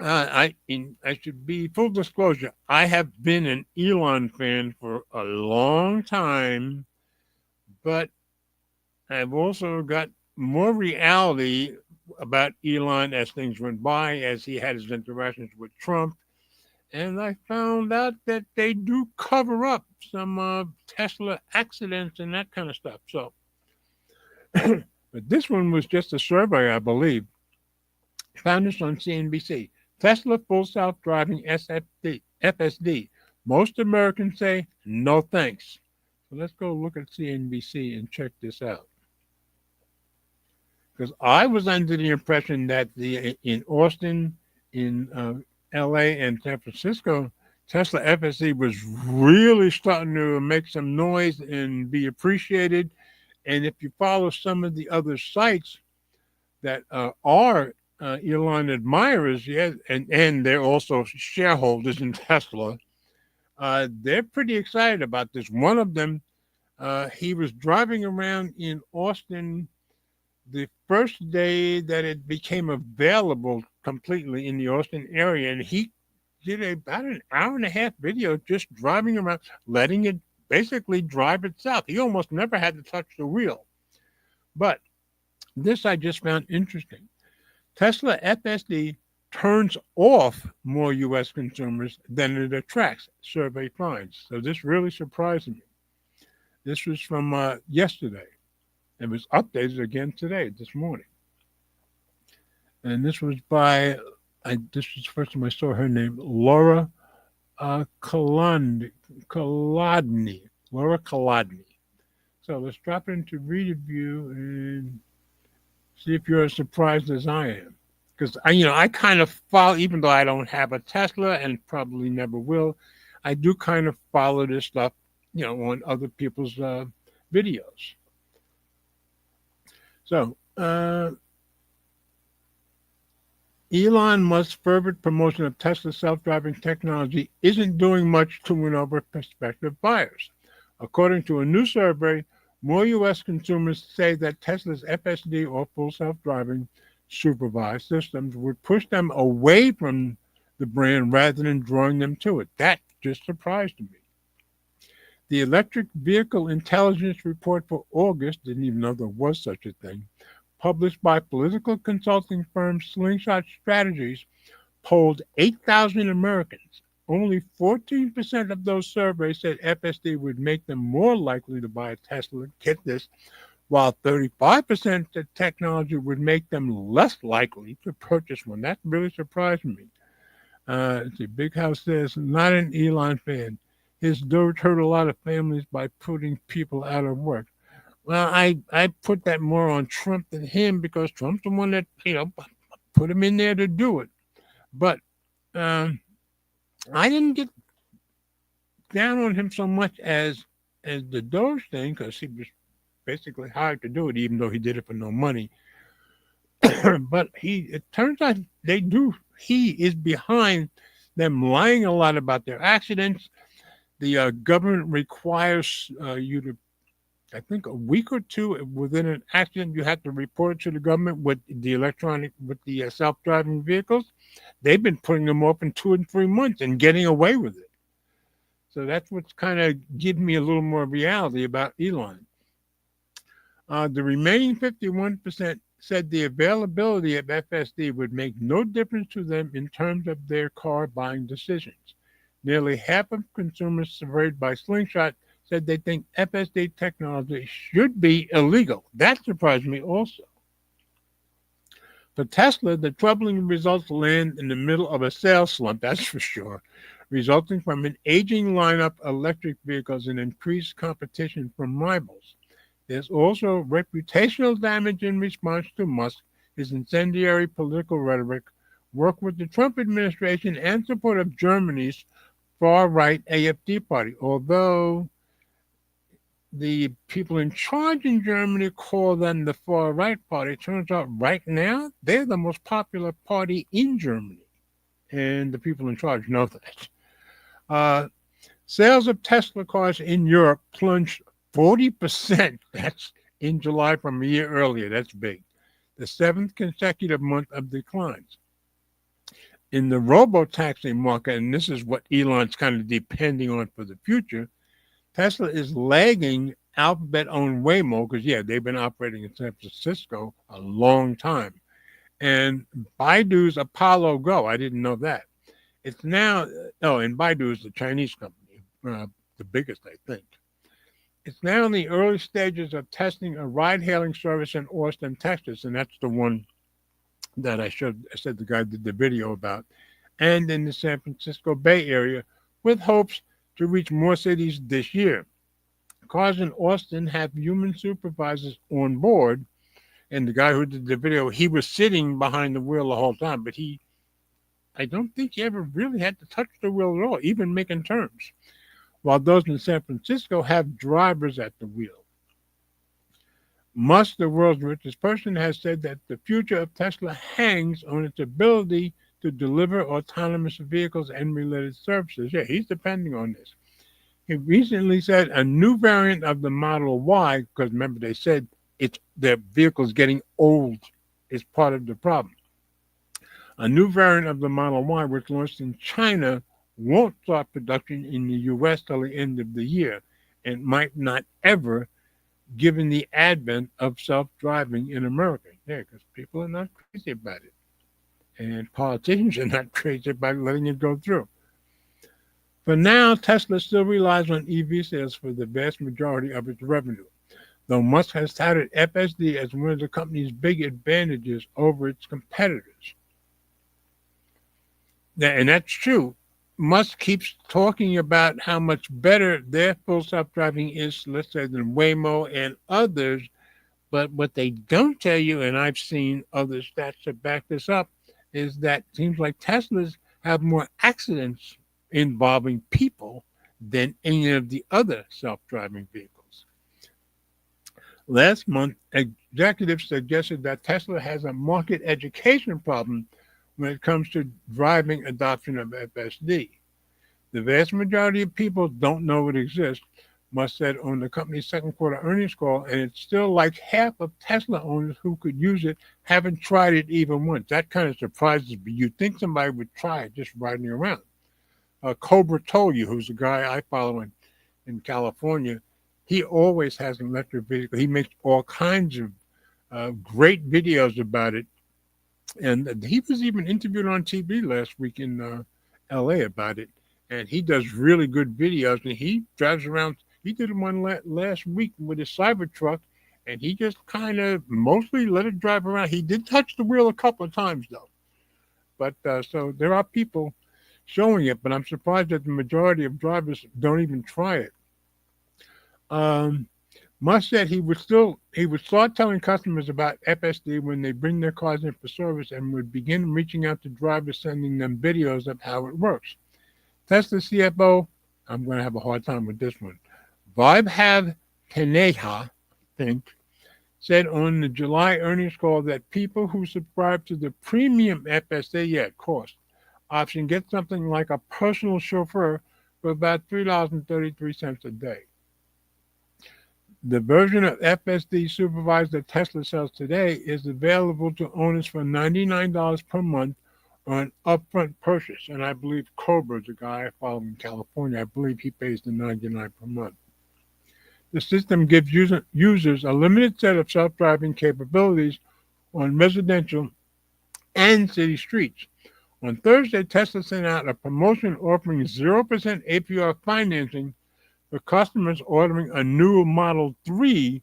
A: I should be full disclosure. I have been an Elon fan for a long time, but I've also got more reality about Elon as things went by, as he had his interactions with Trump. And I found out that they do cover up some Tesla accidents and that kind of stuff. So, but this one was just a survey, I believe. Found this on CNBC. Tesla full self-driving FSD. Most Americans say no thanks. So let's go look at CNBC and check this out. Because I was under the impression that in Austin, in LA, and San Francisco, Tesla FSD was really starting to make some noise and be appreciated. And if you follow some of the other sites that are Elon admirers, and they're also shareholders in Tesla, they're pretty excited about this. One of them, he was driving around in Austin the first day that it became available completely in the Austin area, and he did about an hour and a half video just driving around, letting it basically drive itself. He almost never had to touch the wheel. But this I just found interesting. Tesla FSD turns off more U.S. consumers than it attracts, survey finds. So this really surprised me. This was from yesterday. It was updated again today, this morning. And this was by, this was the first time I saw her name, Laura Kolodny. Laura Kolodny. So let's drop into read a view and see if you're as surprised as I am. Because I kind of follow, even though I don't have a Tesla and probably never will, I do kind of follow this stuff, on other people's videos. So, Elon Musk's fervent promotion of Tesla's self-driving technology isn't doing much to win over prospective buyers. According to a new survey, more U.S. consumers say that Tesla's FSD or full self-driving supervised systems would push them away from the brand rather than drawing them to it. That just surprised me. The Electric Vehicle Intelligence Report for August, didn't even know there was such a thing, published by political consulting firm Slingshot Strategies, polled 8,000 Americans. Only 14% of those surveys said FSD would make them more likely to buy a Tesla, get this, while 35% said technology would make them less likely to purchase one. That really surprised me. The Big House says, not an Elon fan. His doge hurt a lot of families by putting people out of work. Well, I put that more on Trump than him because Trump's the one that, put him in there to do it. But I didn't get down on him so much as the Doge thing because he was basically hired to do it, even though he did it for no money. But it turns out he is behind them lying a lot about their accidents. The government requires you to, I think, a week or two within an accident, you have to report it to the government with the self-driving vehicles. They've been putting them off in 2 and 3 months and getting away with it. So that's what's kind of giving me a little more reality about Elon. The remaining 51% said the availability of FSD would make no difference to them in terms of their car buying decisions. Nearly half of consumers surveyed by Slingshot said they think FSD technology should be illegal. That surprised me also. For Tesla, the troubling results land in the middle of a sales slump, that's for sure, resulting from an aging lineup of electric vehicles and increased competition from rivals. There's also reputational damage in response to Musk, his incendiary political rhetoric, work with the Trump administration, and support of Germany's far-right AfD party, although the people in charge in Germany call them the far-right party. It turns out right now they're the most popular party in Germany, and the people in charge know that. Sales of Tesla cars in Europe plunged 40%. That's in July from a year earlier. That's big. The seventh consecutive month of declines. In the robo-taxi market, and this is what Elon's kind of depending on for the future, Tesla is lagging Alphabet-owned Waymo because, yeah, they've been operating in San Francisco a long time. And Baidu's Apollo Go, I didn't know that. It's now, and Baidu is the Chinese company, the biggest, I think. It's now in the early stages of testing a ride-hailing service in Austin, Texas, and that's the one that I said the guy did the video about, and in the San Francisco Bay Area, with hopes to reach more cities this year. Cars in Austin have human supervisors on board, and the guy who did the video, he was sitting behind the wheel the whole time, but I don't think he ever really had to touch the wheel at all, even making turns, while those in San Francisco have drivers at the wheel. Musk, the world's richest person, has said that the future of Tesla hangs on its ability to deliver autonomous vehicles and related services. Yeah, he's depending on this. He recently said a new variant of the Model Y, because remember they said their vehicle's getting old, is part of the problem. A new variant of the Model Y, which launched in China, won't start production in the U.S. till the end of the year, and might not ever, given the advent of self-driving in America. Yeah, because people are not crazy about it. And politicians are not crazy about letting it go through. For now, Tesla still relies on EV sales for the vast majority of its revenue, though Musk has touted FSD as one of the company's big advantages over its competitors. And that's true. Musk keeps talking about how much better their full self-driving is, let's say, than Waymo and others. But what they don't tell you, and I've seen other stats that back this up, is that it seems like Teslas have more accidents involving people than any of the other self-driving vehicles. Last month, executives suggested that Tesla has a market education problem when it comes to driving adoption of FSD. The vast majority of people don't know it exists, Musk said on the company's second quarter earnings call, and it's still like half of Tesla owners who could use it haven't tried it even once. That kind of surprises me. You'd think somebody would try it just riding around. Cobra Toyu, who's a guy I follow in California, he always has an electric vehicle. He makes all kinds of great videos about it. And he was even interviewed on TV last week in LA about it. And he does really good videos. And he drives around. He did one last week with his Cybertruck. And he just kind of mostly let it drive around. He did touch the wheel a couple of times, though. But so there are people showing it. But I'm surprised that the majority of drivers don't even try it. Musk said he would start telling customers about FSD when they bring their cars in for service and would begin reaching out to drivers, sending them videos of how it works. Tesla CFO, I'm going to have a hard time with this one, Vaibhav Taneja, I think, said on the July earnings call that people who subscribe to the premium FSD, yeah, cost option, get something like a personal chauffeur for about $3.33 a day. The version of FSD supervised that Tesla sells today is available to owners for $99 per month on upfront purchase. And I believe Cobra, the guy I follow in California, I believe he pays the $99 per month. The system gives users a limited set of self-driving capabilities on residential and city streets. On Thursday, Tesla sent out a promotion offering 0% APR financing for customers ordering a new Model 3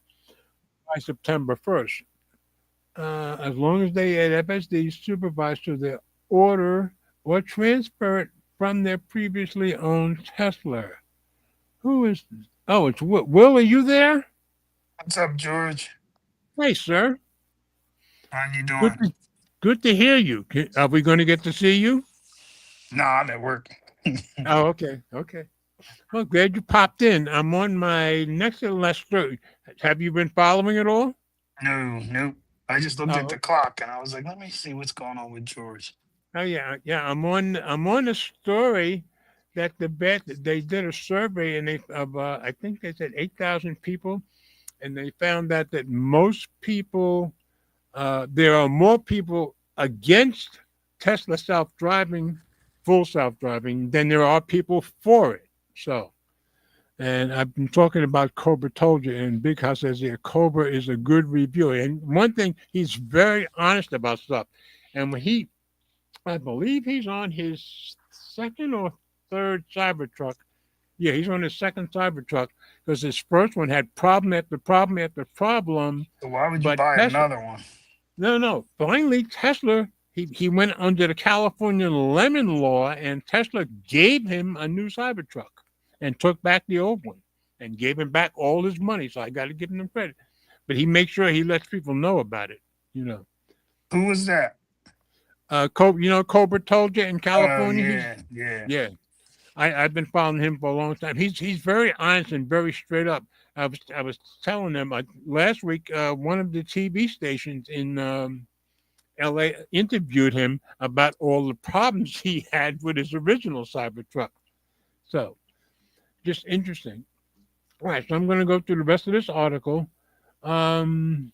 A: by September 1st, as long as they had FSD supervised to their order or transfer it from their previously owned Tesla. Who is this? Oh, it's Will. Will, are you there?
B: What's up, George?
A: Hey, sir.
B: How you
A: Good
B: doing?
A: to, good to hear you. Are we going to get to see you?
B: Nah, I'm at work.
A: Oh, okay. Okay. Well, glad you popped in. I'm on my next to last story. Have you been following it all?
B: No, nope. I just looked at
A: Oh,
B: the clock and I was like, let me see what's going on with George.
A: oh yeah, yeah. I'm on a story that they did a survey and they of I think they said 8,000 people, and they found out that most people there are more people against Tesla self-driving, full self-driving, than there are people for it. So, and I've been talking about Cobra told you, and Big House says, yeah, Cobra is a good reviewer. And one thing, he's very honest about stuff. And I believe he's on his second or third Cybertruck. Yeah, he's on his second Cybertruck because his first one had problem after problem after problem.
B: So why would you
A: But
B: buy
A: Tesla,
B: another one?
A: no, no. Finally, Tesla, he went under the California lemon law, and Tesla gave him a new Cybertruck and took back the old one and gave him back all his money. So I got to give him credit. But he makes sure he lets people know about it. You know,
B: Who was that?
A: Cobra told you in
B: Oh
A: California.
B: yeah, yeah.
A: Yeah. I've been following him for a long time. He's very honest and very straight up. I was telling them last week. One of the TV stations in L.A. interviewed him about all the problems he had with his original Cybertruck. So just interesting. All right, so I'm going to go through the rest of this article. Um,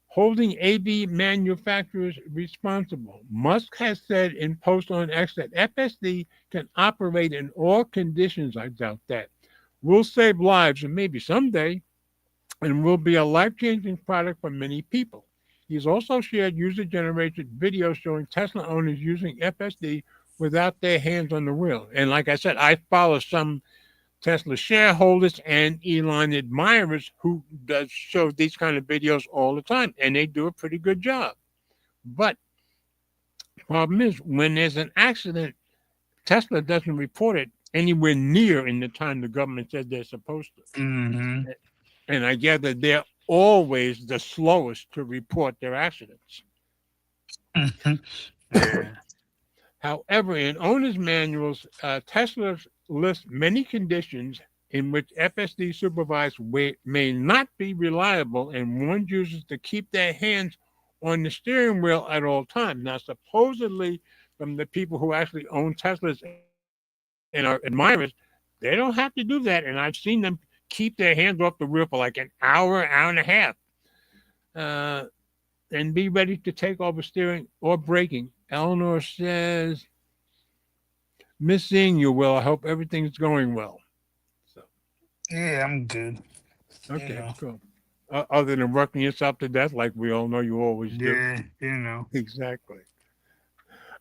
A: Holding AV manufacturers responsible. Musk has said in post on X that FSD can operate in all conditions. I doubt that. Will save lives and maybe someday, and will be a life changing product for many people. He's also shared user generated videos showing Tesla owners using FSD without their hands on the wheel. And like I said, I follow some Tesla shareholders and Elon admirers who does show these kind of videos all the time, and they do a pretty good job. But the problem is when there's an accident, Tesla doesn't report it anywhere near in the time the government said they're supposed
B: Mm-hmm.
A: to. And I gather they're always the slowest to report their accidents.
B: Yeah.
A: However, in owner's manuals, Tesla lists many conditions in which FSD supervised may not be reliable and warns users to keep their hands on the steering wheel at all times. Now, supposedly, from the people who actually own Teslas and are admirers, they don't have to do that. And I've seen them keep their hands off the wheel for like an hour and a half, uh, and be ready to take over steering or braking. Eleanor says, Miss seeing you, Will. I hope everything's going well. So,
B: Yeah, I'm good. You
A: okay,
B: know.
A: cool. Other than working yourself to death, like we all know you always do.
B: Yeah, you know.
A: Exactly.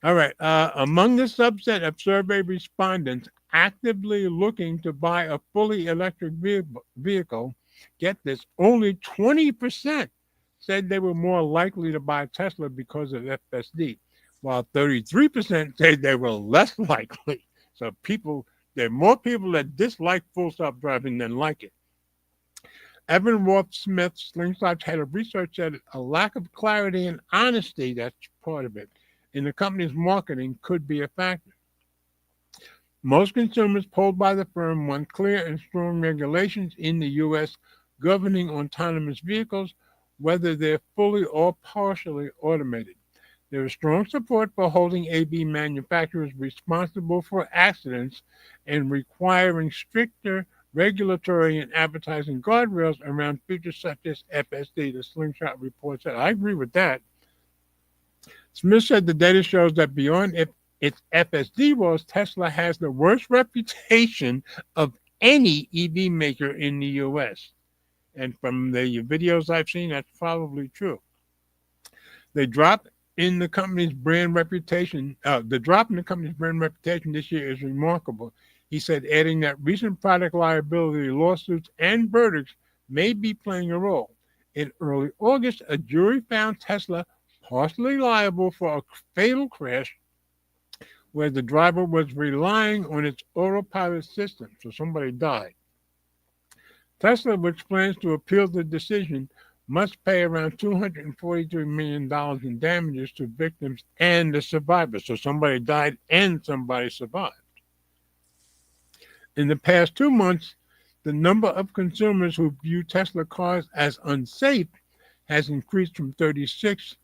A: All right. Among the subset of survey respondents actively looking to buy a fully electric vehicle, get this, only 20% said they were more likely to buy a Tesla because of FSD, while 33% said they were less likely. So there are more people that dislike full self driving than like it. Evan Roth Smith, Slingshot's head of research, said a lack of clarity and honesty, that's part of it, in the company's marketing could be a factor. Most consumers polled by the firm want clear and strong regulations in the U.S. governing autonomous vehicles, whether they're fully or partially automated. There is strong support for holding AV manufacturers responsible for accidents and requiring stricter regulatory and advertising guardrails around features such as FSD, the Slingshot report said. I agree with that. Smith said the data shows that beyond its FSD woes, Tesla has the worst reputation of any EV maker in the US. And from the videos I've seen, that's probably true. The drop in the company's brand reputation this year is remarkable. He said, adding that recent product liability lawsuits and verdicts may be playing a role. In early August, a jury found Tesla partially liable for a fatal crash where the driver was relying on its autopilot system, so somebody died. Tesla, which plans to appeal the decision, must pay around $243 million in damages to victims and the survivors. So somebody died and somebody survived. In the past 2 months, the number of consumers who view Tesla cars as unsafe has increased from 36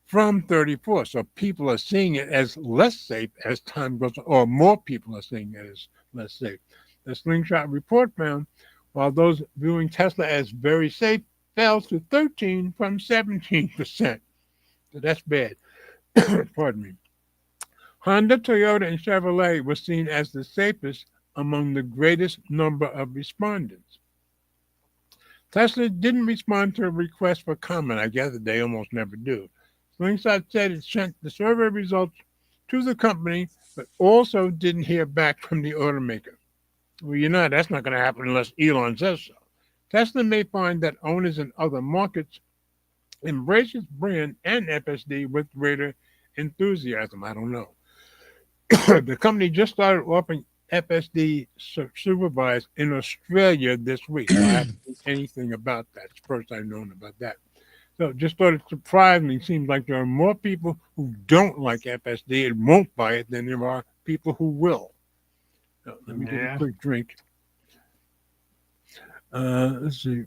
A: from 34. So people are seeing it as less safe as time goes on, or more people are seeing it as less safe. The Slingshot report found while those viewing Tesla as very safe fell to 13 from 17%. So that's bad. Pardon me. Honda, Toyota, and Chevrolet were seen as the safest among the greatest number of respondents. Tesla didn't respond to a request for comment. I gather they almost never do. Slingshot said it sent the survey results to the company, but also didn't hear back from the automaker. Well, that's not going to happen unless Elon says so. Tesla may find that owners in other markets embrace its brand and FSD with greater enthusiasm. I don't know. The company just started offering FSD supervised in Australia this week. So I haven't seen anything about that. It's the first I've known about that. So just thought it surprised me. It seems like there are more people who don't like FSD and won't buy it than there are people who will. So let me get a quick drink. Let's see.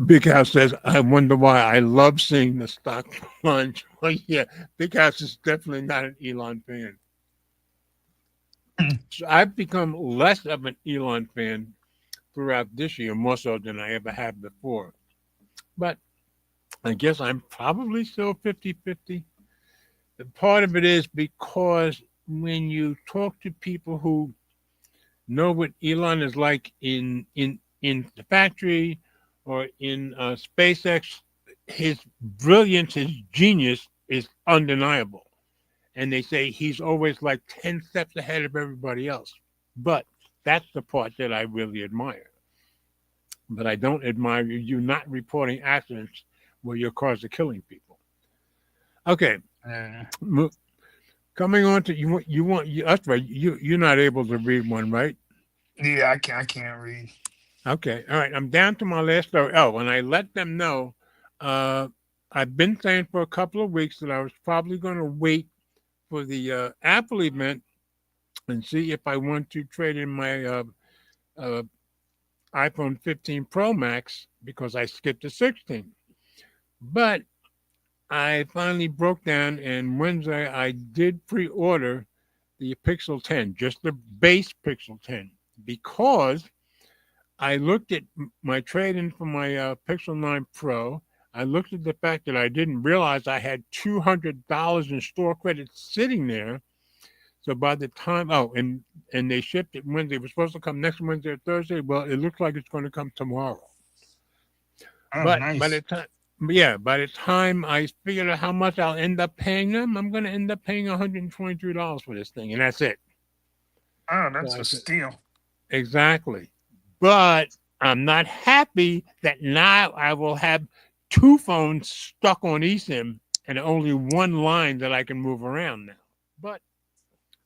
A: Big House says, I wonder why I love seeing the stock plunge. Well, yeah, Big House is definitely not an Elon fan. So I've become less of an Elon fan throughout this year, more so than I ever have before. But I guess I'm probably still 50-50. The part of it is because when you talk to people who know what Elon is like in the factory or in SpaceX, his brilliance, his genius is undeniable. And they say he's always like 10 steps ahead of everybody else. But that's the part that I really admire. But I don't admire you not reporting accidents where your cars are killing people. Okay. Coming on to that's right. You're not able to read one, right?
B: Yeah, I can't read.
A: Okay. All right. I'm down to my last story. Oh, and I let them know. I've been saying for a couple of weeks that I was probably going to wait for the Apple event and see if I want to trade in my iPhone 15 Pro Max because I skipped the 16. But I finally broke down, and Wednesday I did pre-order the Pixel 10, just the base Pixel 10, because I looked at my trade-in for my Pixel 9 Pro. I looked at the fact that I didn't realize I had $200 in store credits sitting there. So by the time, and they shipped it Wednesday. It was supposed to come next Wednesday or Thursday. Well, it looks like it's going to come tomorrow.
B: Oh,
A: but
B: nice.
A: by the time I figured out how much I'll end up paying them, I'm going to end up paying $123 for this thing, and that's it.
B: Oh, that's a steal.
A: Exactly. But I'm not happy that now I will have two phones stuck on eSIM and only one line that I can move around now. But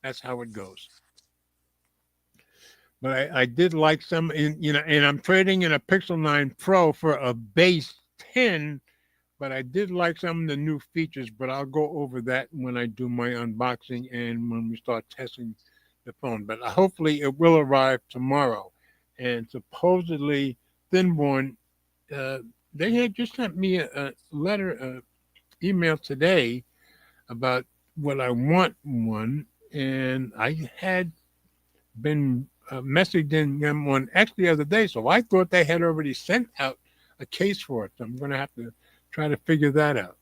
A: that's how it goes. But I did like some, and I'm trading in a Pixel 9 Pro for a base 10, but I did like some of the new features, but I'll go over that when I do my unboxing and when we start testing the phone. But hopefully it will arrive tomorrow. And supposedly Thinborn they had just sent me a letter, email today about what I want one, and I had been messaging them on X the other day, so I thought they had already sent out a case for it. So I'm going to have to try to figure that out.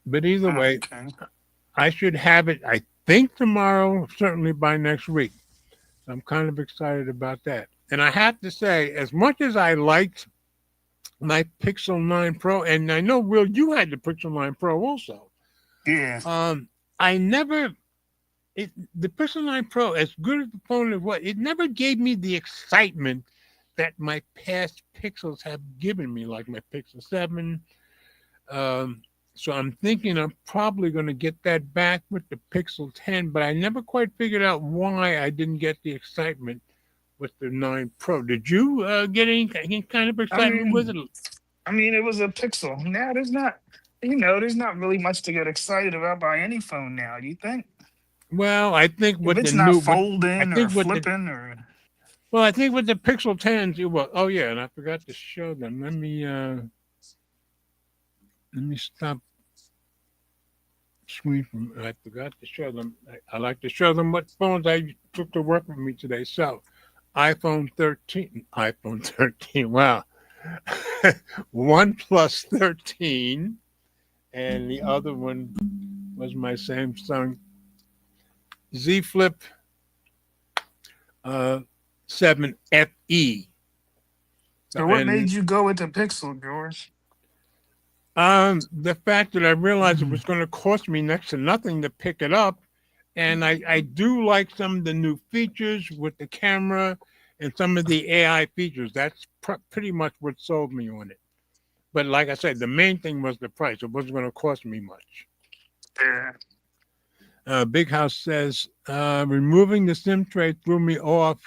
A: But either way,
B: Okay.
A: I should have it, I think, tomorrow, certainly by next week. So I'm kind of excited about that. And I have to say, as much as I liked my Pixel 9 Pro, and I know, Will, you had the Pixel 9 Pro also.
B: Yeah.
A: I never, the Pixel 9 Pro, as good as the phone as what, it never gave me the excitement that my past Pixels have given me, like my Pixel 7. So I'm thinking I'm probably going to get that back with the Pixel 10, but I never quite figured out why I didn't get the excitement with the 9 Pro. Did you get any kind of
B: I
A: excitement with
B: mean,
A: it?
B: it was a Pixel. Now there's not, there's not really much to get excited about by any phone now. Do you think?
A: Well, I think
B: If
A: with the
B: it's not
A: new, what I
B: folding or
A: think with the
B: flipping or
A: well, I think with the Pixel 10s, it was. Oh yeah, and I forgot to show them. Let me stop screen from. I forgot to show them. I like to show them what phones I took to work with me today. So, iPhone 13, iPhone 13. Wow, OnePlus 13, and the other one was my Samsung Z Flip 7 FE.
B: so what
A: And
B: made you go with the Pixel, George?
A: the fact that I realized it was going to cost me next to nothing to pick it up, and I do like some of the new features with the camera and some of the AI features. That's pretty much what sold me on it. But like I said, the main thing was the price. It wasn't going to cost me much.
B: Yeah.
A: Big House says removing the SIM tray threw me off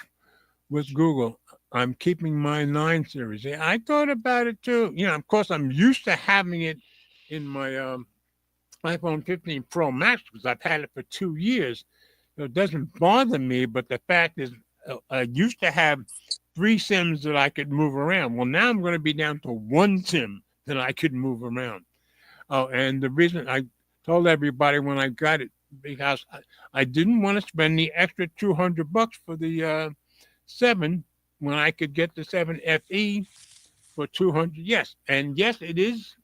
A: with Google. I'm keeping my 9 series. Yeah, I thought about it too. Of course, I'm used to having it in my iPhone 15 Pro Max because I've had it for 2 years. So it doesn't bother me, but the fact is, I used to have 3 SIMs that I could move around. Well, now I'm going to be down to 1 SIM that I could move around. Oh, and the reason I told everybody when I got it, because I didn't want to spend the extra $200 for the 7 when I could get the 7 FE for 200. Yes, and yes, it is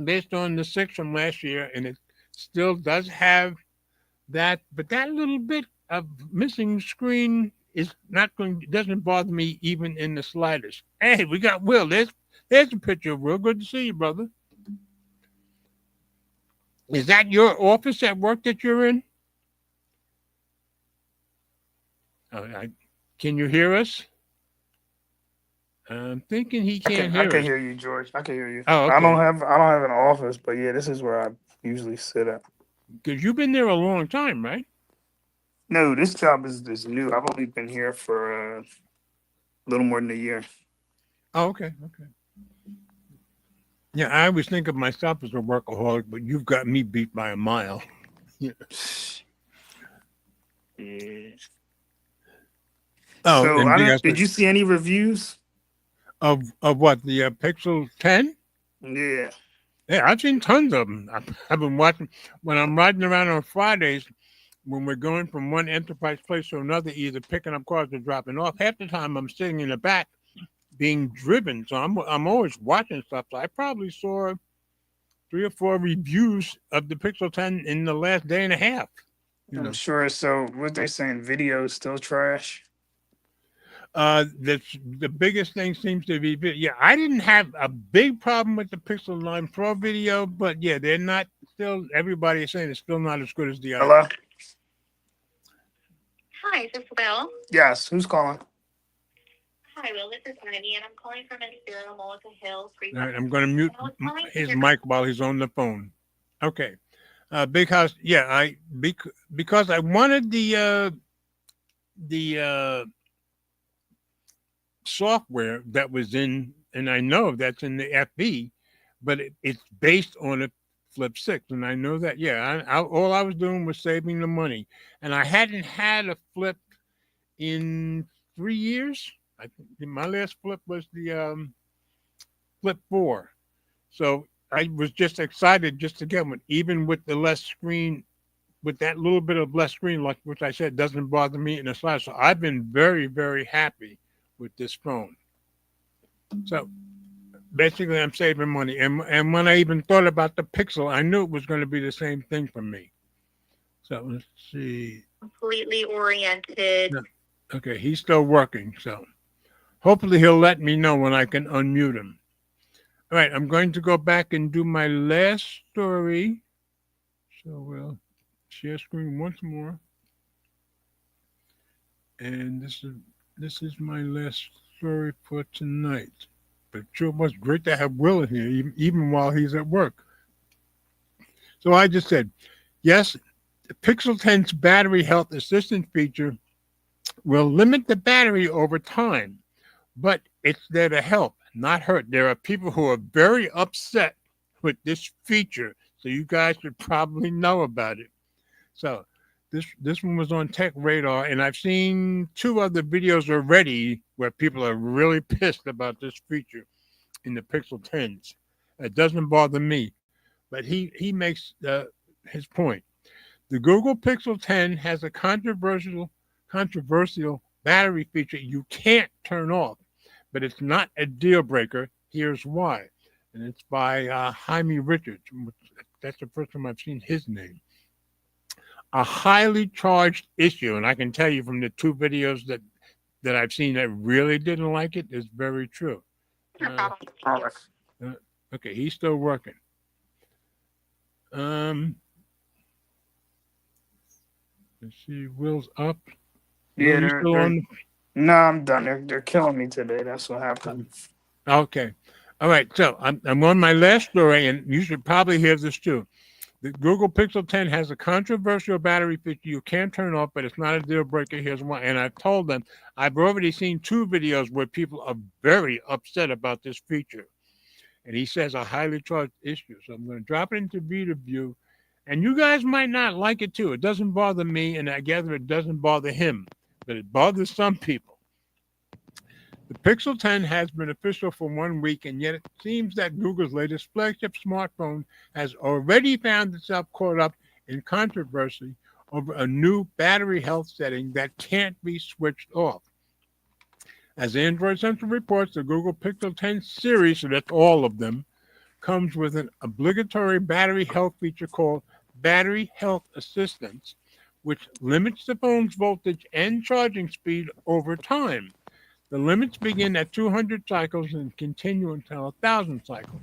A: based on the 6 from last year, and it still does have that, but that little bit of missing screen is not going. Doesn't bother me even in the slightest. Hey, we got Will. There's a picture of Will. Good to see you, brother. Is that your office at work that you're in? Can you hear us? I'm thinking he can't
B: I
A: hear
B: can
A: us.
B: hear you, George. I can hear you.
A: Oh,
B: I don't
A: okay.
B: have I don't have an office, but yeah, this is where I usually sit at.
A: Because you've been there a long time, right?
B: No, this job is new. I've only been here for a little more than a year.
A: Oh, okay. Okay. Yeah, I always think of myself as a workaholic, but you've got me beat by a mile. Yeah.
B: Yeah.
A: Oh,
B: So
A: and
B: I
A: big
B: don't.
A: ass
B: Did you see any reviews?
A: of what the Pixel 10?
B: Yeah.
A: Yeah, I've seen tons of them. I've been watching when I'm riding around on Fridays when we're going from one enterprise place to another, either picking up cars or dropping off. Half the time I'm sitting in the back being driven, so I'm always watching stuff. So I probably saw 3 or 4 reviews of the Pixel 10 in the last day and a half.
B: I'm sure. So what they saying? Video is still trash.
A: That's the biggest thing seems to be. Yeah, I didn't have a big problem with the Pixel 9 Pro video, but yeah, they're not still. Everybody is saying it's still not as good as the iPhone.
B: Hello.
C: Hi, is this Will?
B: Yes. Who's calling?
C: Hi, Will. This is Ivy, and I'm calling from Imperial Mullica Hills.
A: All right, I'm going to mute his mic while he's on the phone. Okay, Big House. Yeah, because I wanted the software that was in, and I know that's in the FB, but it's based on a Flip 6, and I know that. Yeah, all I was doing was saving the money, and I hadn't had a Flip in 3 years. I think my last Flip was the Flip 4. So I was just excited just to get one, even with the less screen, with that little bit of less screen, like which I said doesn't bother me in the slightest. So I've been very, very happy with this phone. So basically, I'm saving money. And when I even thought about the Pixel, I knew it was going to be the same thing for me. So let's see.
C: Completely oriented.
A: No. Okay, he's still working. So hopefully he'll let me know when I can unmute him. All right, I'm going to go back and do my last story. So we'll share screen once more. And this is my last story for tonight. But it sure was great to have Will in here, even while he's at work. So I just said, yes, the Pixel 10's battery health assistant feature will limit the battery over time, but it's there to help, not hurt. There are people who are very upset with this feature, so you guys should probably know about it. So this one was on Tech Radar, and I've seen 2 other videos already where people are really pissed about this feature in the Pixel 10s. It doesn't bother me, but he makes his point. The Google Pixel 10 has a controversial battery feature you can't turn off, but it's not a deal breaker. Here's why. And it's by Jaime Richards. That's the first time I've seen his name. A highly charged issue, and I can tell you from the 2 videos that I've seen that really didn't like it is very true. Okay, he's still working. Let's see, Will's up.
B: Yeah,
A: Will's still on.
B: no, I'm done. They're killing me today. That's what happened.
A: Okay. All right. So I'm on my last story, and you should probably hear this too. The Google Pixel 10 has a controversial battery feature you can't turn off, but it's not a deal breaker. Here's why. And I've told them I've already seen 2 videos where people are very upset about this feature. And he says a highly charged issue. So I'm going to drop it into beta view. And you guys might not like it too. It doesn't bother me, and I gather it doesn't bother him, but it bothers some people. The Pixel 10 has been official for 1 week, and yet it seems that Google's latest flagship smartphone has already found itself caught up in controversy over a new battery health setting that can't be switched off. As Android Central reports, the Google Pixel 10 series, so that's all of them, comes with an obligatory battery health feature called Battery Health Assistance, which limits the phone's voltage and charging speed over time. The limits begin at 200 cycles and continue until 1,000 cycles.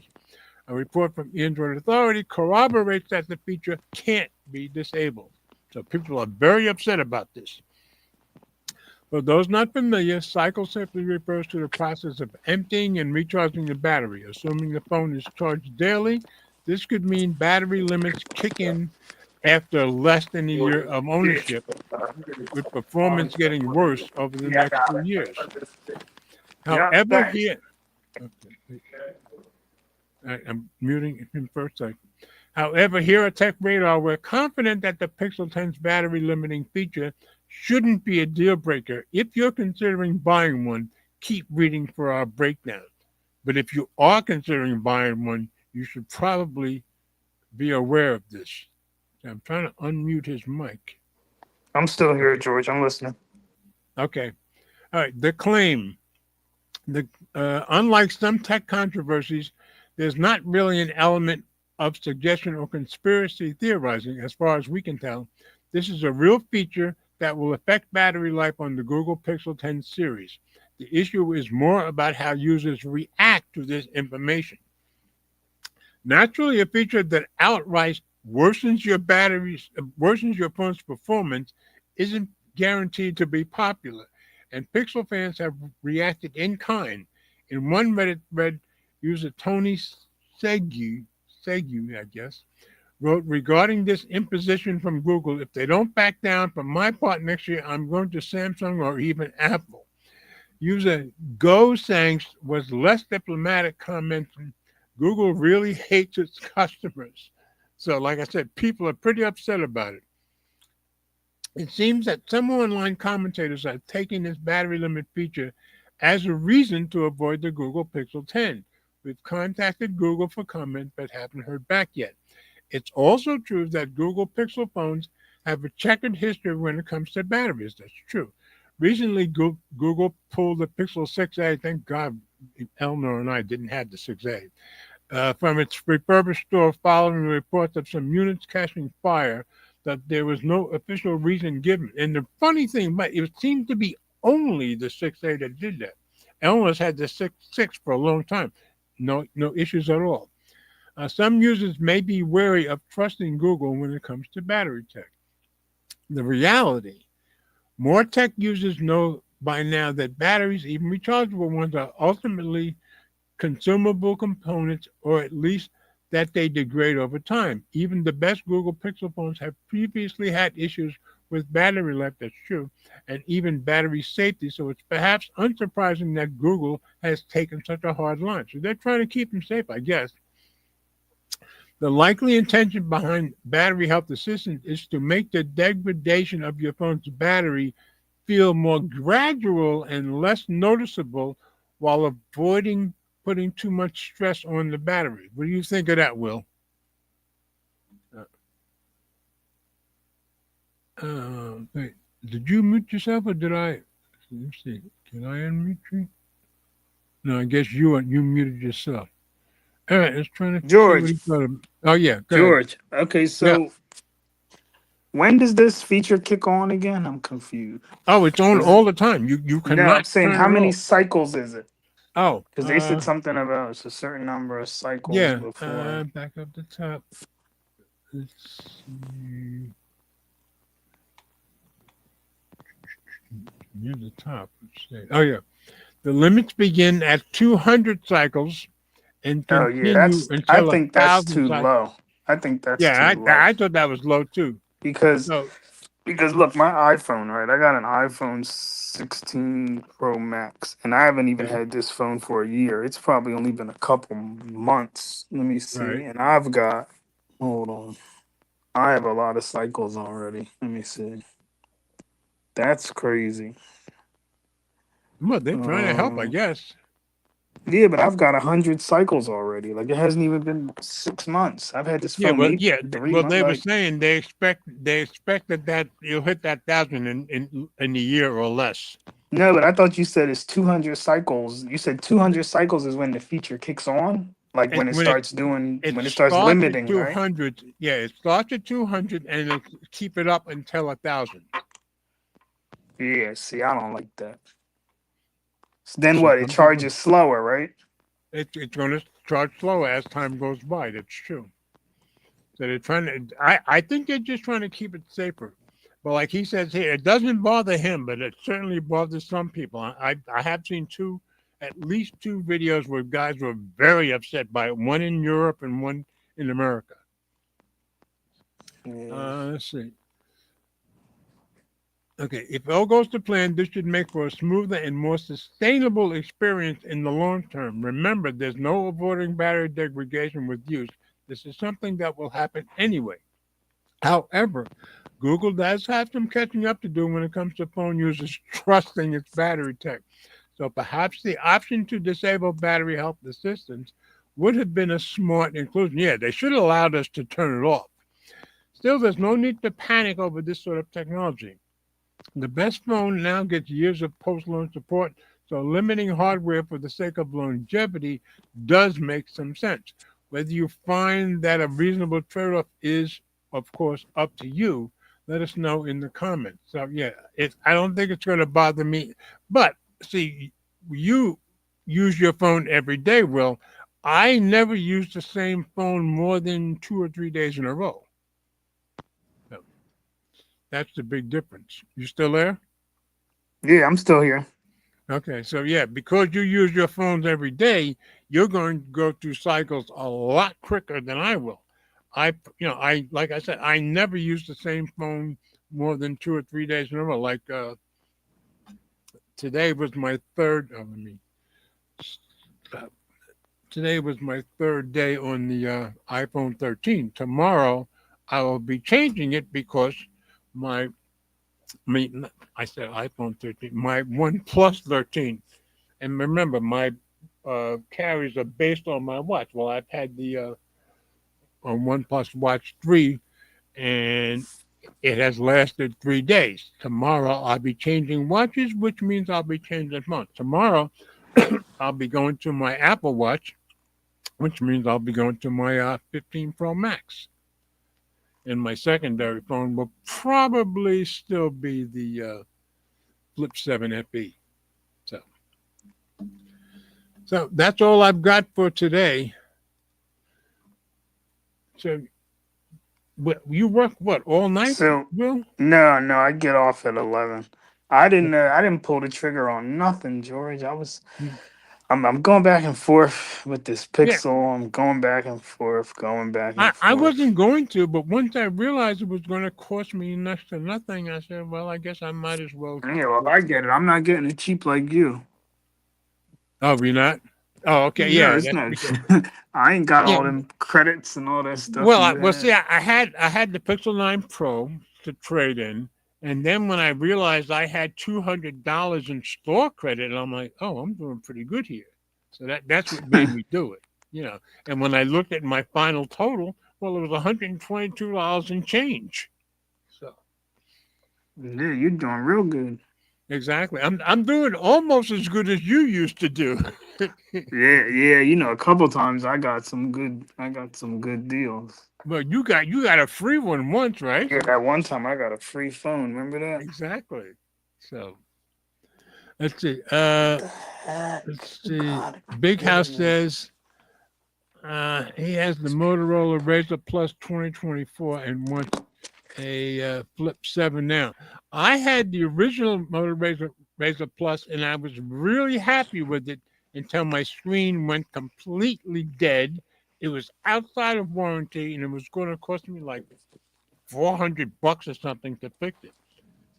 A: A report from Android Authority corroborates that the feature can't be disabled. So people are very upset about this. For those not familiar, cycle simply refers to the process of emptying and recharging the battery. Assuming the phone is charged daily, this could mean battery limits kick in after less than a year of ownership, with performance getting worse over the next 2 years. However, here, I'm muting him for a second. However, here at Tech Radar, we're confident that the Pixel 10's battery limiting feature shouldn't be a deal breaker. If you're considering buying one, keep reading for our breakdown. But if you are considering buying one, you should probably be aware of this. I'm trying to unmute his mic.
B: I'm still here, George. I'm listening.
A: Okay. All right. The claim. Unlike some tech controversies, there's not really an element of suggestion or conspiracy theorizing, as far as we can tell. This is a real feature that will affect battery life on the Google Pixel 10 series. The issue is more about how users react to this information. Naturally, a feature that outright worsens your phone's performance isn't guaranteed to be popular, and Pixel fans have reacted in kind. In one Reddit thread, user Tony Segu, I guess, wrote, regarding this imposition from Google, if they don't back down, for my part next year, I'm going to Samsung or even Apple. User Go Sangs was less diplomatic, commenting, Google really hates its customers. So, like I said, people are pretty upset about it. It seems that some online commentators are taking this battery limit feature as a reason to avoid the Google Pixel 10, We've contacted Google for comment, but haven't heard back yet. It's also true that Google Pixel phones have a checkered history when it comes to batteries. That's true. Recently, Google pulled the Pixel 6a. Thank God Eleanor and I didn't have the 6a. From its refurbished store following reports of some units catching fire, that there was no official reason given. And the funny thing, but it seemed to be only the 6A that did that. Eleanor's had the 6 for a long time. No issues at all. Some users may be wary of trusting Google when it comes to battery tech. The reality, more tech users know by now that batteries, even rechargeable ones, are ultimately consumable components, or at least that they degrade over time. Even the best Google Pixel phones have previously had issues with battery life, that's true, and even battery safety, so it's perhaps unsurprising that Google has taken such a hard line. So they're trying to keep them safe, I guess. The likely intention behind battery health assistance is to make the degradation of your phone's battery feel more gradual and less noticeable while avoiding putting too much stress on the battery. What do you think of that, Will? Wait, did you mute yourself or did I? Let's see. Can I unmute you? No, I guess you muted yourself. All right, let's try to see what
B: George.
A: he thought of. Oh yeah, go ahead.
B: George. Okay, so when does this feature kick on again? I'm confused.
A: Oh, it's on
B: Is it-
A: all the time. You cannot.
B: No, I'm saying
A: turn
B: how
A: it
B: many
A: off.
B: cycles is it?
A: Oh,
B: Because they said something about it's a certain number of cycles
A: yeah.
B: before.
A: Back up the top. Let's see. Near the top. Let's see. Oh yeah. The limits begin at 200 cycles and
B: Oh
A: continue
B: yeah, I
A: until
B: think that's
A: 1,000
B: too
A: cycles.
B: low. I think that's
A: Yeah,
B: too low.
A: I thought that was low too.
B: because
A: So
B: look, my iPhone, right? I got an iPhone 16 Pro Max, and I haven't even
A: Okay.
B: had this phone for a year. It's probably only been a couple months. Let me see.
A: Right.
B: And I've got, hold on, I have a lot of cycles already. Let me see. That's crazy.
A: Well, they're trying to help, I
B: Um,
A: guess.
B: yeah, but I've got 100 cycles already. Like it hasn't even been 6 months. I've had this
A: Yeah,
B: phone
A: well,
B: maybe
A: yeah.
B: 3 months.
A: They were
B: Like,
A: saying they expected that you'll hit that 1,000 in a year or less.
B: no, but I thought you said it's 200 cycles. You said 200 cycles is when the feature kicks on, like when it
A: When it
B: starts doing,
A: it
B: when it starts
A: starts at
B: limiting, right?
A: 200, yeah, it starts at 200 and it'll keep it up until 1,000.
B: Yeah, see, I don't like that. So then what? It charges slower, right?
A: It's going to charge slower as time goes by. That's true. So they're trying to. I think they're just trying to keep it safer. But like he says here, it doesn't bother him, but it certainly bothers some people. I have seen at least two videos where guys were very upset by it. One in Europe and one in America.
B: Yeah.
A: Let's see. Okay, if all goes to plan, this should make for a smoother and more sustainable experience in the long term. Remember, there's no avoiding battery degradation with use. This is something that will happen anyway. However, Google does have some catching up to do when it comes to phone users trusting its battery tech. So perhaps the option to disable battery health assistance would have been a smart inclusion. Yeah, they should have allowed us to turn it off. Still, there's no need to panic over this sort of technology. The best phone now gets years of post-launch support, so limiting hardware for the sake of longevity does make some sense. Whether you find that a reasonable trade-off is, of course, up to you. Let us know in the comments. So yeah, I don't think it's going to bother me. But see, you use your phone every day, Will. I never use the same phone more than 2 or 3 days in a row. That's the big difference. You still there?
B: Yeah, I'm still here.
A: Okay, so yeah, because you use your phones every day, you're going to go through cycles a lot quicker than I will. Like I said, I never use the same phone more than 2 or 3 days in a row. Like today was my third. Today was my third day on the iPhone 13. Tomorrow, I will be changing it because I said iPhone 13, my OnePlus 13. And remember, my carriers are based on my watch. Well, I've had the OnePlus Watch 3, and it has lasted 3 days. Tomorrow I'll be changing watches, which means I'll be changing phone. Tomorrow I'll be going to my Apple Watch, which means I'll be going to my 15 Pro Max. And my secondary phone will probably still be the Flip 7 FE. So that's all I've got for today. So you work what, all night,
B: So
A: Will?
B: no, I get off at 11. I didn't pull the trigger on nothing, George. I'm going back and forth with this
A: Yeah.
B: Pixel. I'm going back and forth,
A: I wasn't going to, but once I realized it was going to cost me next to nothing, I said, well, I guess I might as well.
B: Yeah, well, I get it. I'm not getting it cheap like you.
A: Oh, you're not? Oh, okay.
B: No,
A: Yeah.
B: it's
A: that's
B: not.
A: because-
B: I ain't got
A: Yeah.
B: all them credits and all that stuff.
A: well,
B: you
A: well,
B: had.
A: see, I had the Pixel 9 Pro to trade in. And then when I realized I had $200 in store credit, and I'm like, oh, I'm doing pretty good here. So that's what made me do it, you know. And when I looked at my final total, well, it was $122 and change. So
B: Yeah, you're doing real good.
A: exactly, I'm doing almost as good as you used to do.
B: Yeah. You know, a couple times I got some good deals.
A: But you got a free one once, right?
B: Yeah, that one time I got a free phone. Remember that?
A: Exactly. So let's see. Let's see. Big House says he has the Motorola Razr Plus 2024 and wants a Flip 7 now. I had the original Motorola Razr Plus, and I was really happy with it until my screen went completely dead. It was outside of warranty, and it was going to cost me like $400 or something to fix it.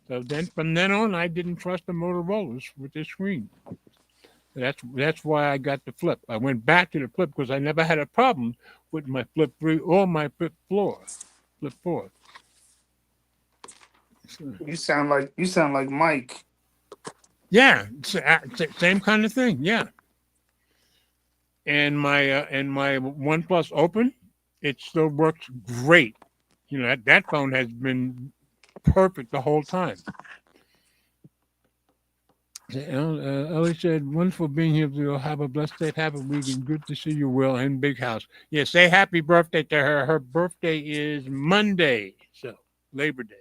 A: So then, from then on, I didn't trust the Motorola's with the screen. That's why I got the Flip. I went back to the Flip because I never had a problem with my Flip 3 or my Flip 4. So,
B: You sound like Mike.
A: yeah, same kind of thing. Yeah. And my OnePlus Open, it still works great. You know, that phone has been perfect the whole time. Ellie said, wonderful being here. We'll have a blessed day. Have a weekend. Good to see you, Will, and Big House. Yeah, say happy birthday to her. Her birthday is Monday, so Labor Day.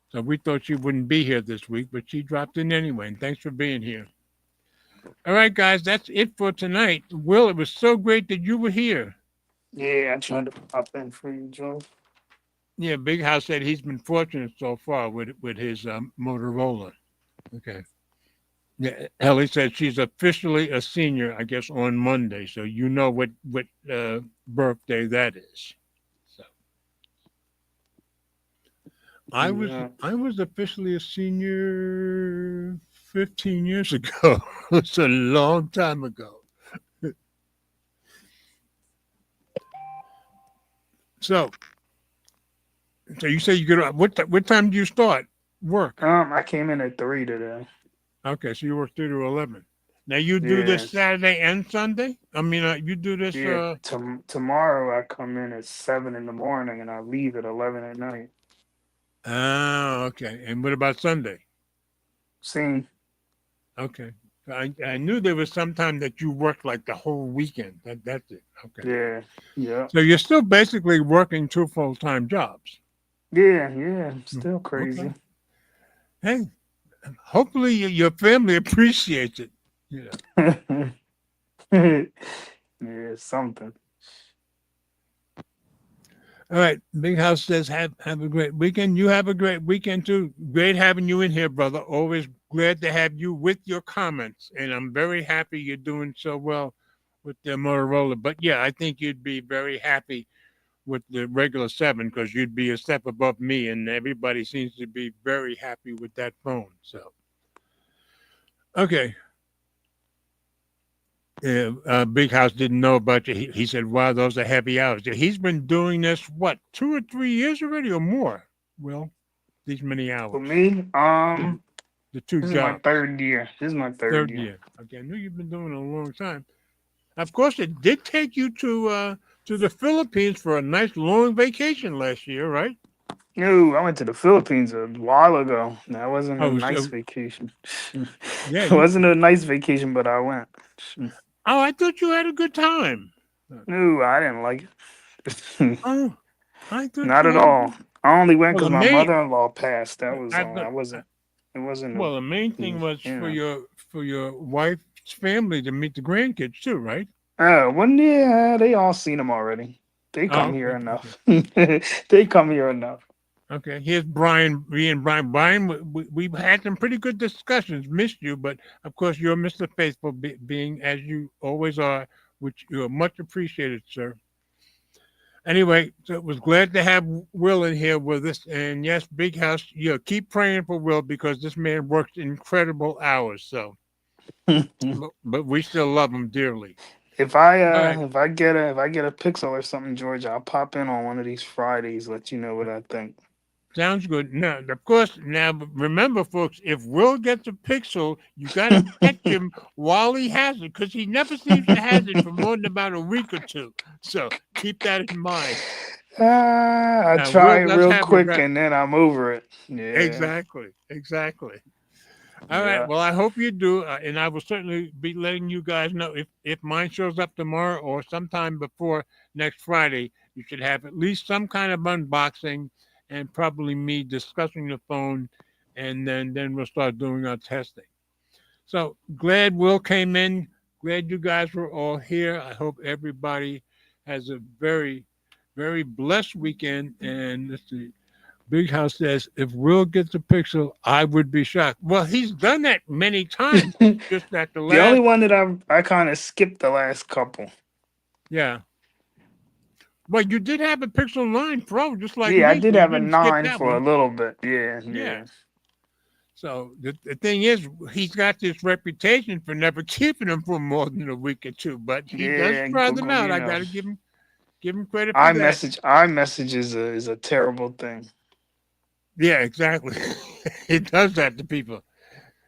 A: So we thought she wouldn't be here this week, but she dropped in anyway, and thanks for being here. All right, guys, that's it for tonight. Will, it was so great that you were here.
B: Yeah, I tried to pop in for you, Joe.
A: Yeah, Big House said he's been fortunate so far with his Motorola. Okay. Yeah, Ellie said she's officially a senior, I guess, on Monday. So you know what birthday that is. So I was officially a senior 15 years ago. It's a long time ago. So you say you get what time do you start work?
B: I came in at 3 today.
A: Okay, so you work 3 to 11. Now you do this Saturday and Sunday? I mean, you do this.
B: Yeah, tomorrow I come in at 7 in the morning and I leave at 11 at night.
A: Oh, okay. And what about Sunday?
B: Same.
A: Okay. I knew there was some time that you worked like the whole weekend. That's it. Okay.
B: Yeah.
A: So you're still basically working 2 full-time jobs.
B: Yeah. Still crazy.
A: Okay. Hey, hopefully your family appreciates it. You know.
B: Yeah, something.
A: All right. Big House says have a great weekend. You have a great weekend too. Great having you in here, brother. Always glad to have you with your comments. And I'm very happy you're doing so well with the Motorola. But yeah, I think you'd be very happy with the regular 7 because you'd be a step above me, and everybody seems to be very happy with that phone. So okay. Big House didn't know about you. He said, wow, those are heavy hours. He's been doing this, what, 2 or 3 years already or more? Well, these many hours.
B: For me,
A: the two
B: This is my
A: jobs?
B: third year. This is my third
A: Third
B: year.
A: year. Okay, I knew you've been doing it a long time. Of course, it did take you to the Philippines for a nice long vacation last year, right?
B: No, I went to the Philippines a while ago. That wasn't a
A: Oh,
B: nice
A: so
B: vacation.
A: yeah,
B: It
A: you.
B: wasn't a nice vacation, but I went.
A: Oh, I thought you had a good time.
B: No, I didn't like it.
A: Oh, I thought
B: Not
A: you
B: at
A: had a
B: all.
A: good.
B: I only went
A: Well,
B: because
A: the
B: my
A: main.
B: mother-in-law passed. That was
A: I
B: all.
A: thought.
B: I wasn't. It wasn't a.
A: Well, the main thing was
B: You know.
A: for your wife's family to meet the grandkids too, right?
B: Well, yeah, they all seen them already. They come
A: Oh,
B: here
A: okay, okay.
B: enough. They come here enough.
A: Okay, here's Brian. Me and Brian. Brian, we've had some pretty good discussions. Missed you, but of course you're Mr. Faithful, being as you always are, which you are much appreciated, sir. Anyway, so it was glad to have Will in here with us. And yes, Big House, yeah, keep praying for Will because this man works incredible hours. So, but we still love him dearly. All right.
B: If I get a pixel or something, George, I'll pop in on one of these Fridays. Let you know what I think.
A: Sounds good. Now, of course, now remember, folks, if Will gets a pixel, you got to catch him while he has it because he never seems to have it for more than about a week or two. So keep that in mind.
B: I
A: Now,
B: try
A: Will
B: it
A: does
B: real
A: have a
B: quick and then I'm over it. Yeah,
A: exactly. All right.
B: yeah.
A: Well, I hope you do, and I will certainly be letting you guys know if mine shows up tomorrow or sometime before next Friday. You should have at least some kind of unboxing, and probably me discussing the phone, and then we'll start doing our testing. So glad Will came in. Glad you guys were all here. I hope everybody has a very blessed weekend. And let's see. Big House says, if Will gets a pixel, I would be shocked. Well, he's done that many times. It's just that the
B: The only
A: last,
B: one that I kind of skipped the last couple.
A: yeah. Well, you did have a Pixel 9 Pro, just like
B: Yeah, I
A: me, so
B: did
A: you
B: have a
A: didn't skip
B: 9
A: that
B: for a
A: one.
B: little bit. Yeah,
A: Yeah.
B: yeah.
A: So the thing is, he's got this reputation for never keeping them for more than a week or two, but he does
B: Yeah,
A: try them out.
B: you
A: I
B: know.
A: got to give him credit for that.
B: iMessage is a terrible thing.
A: Yeah, exactly. He does that to people.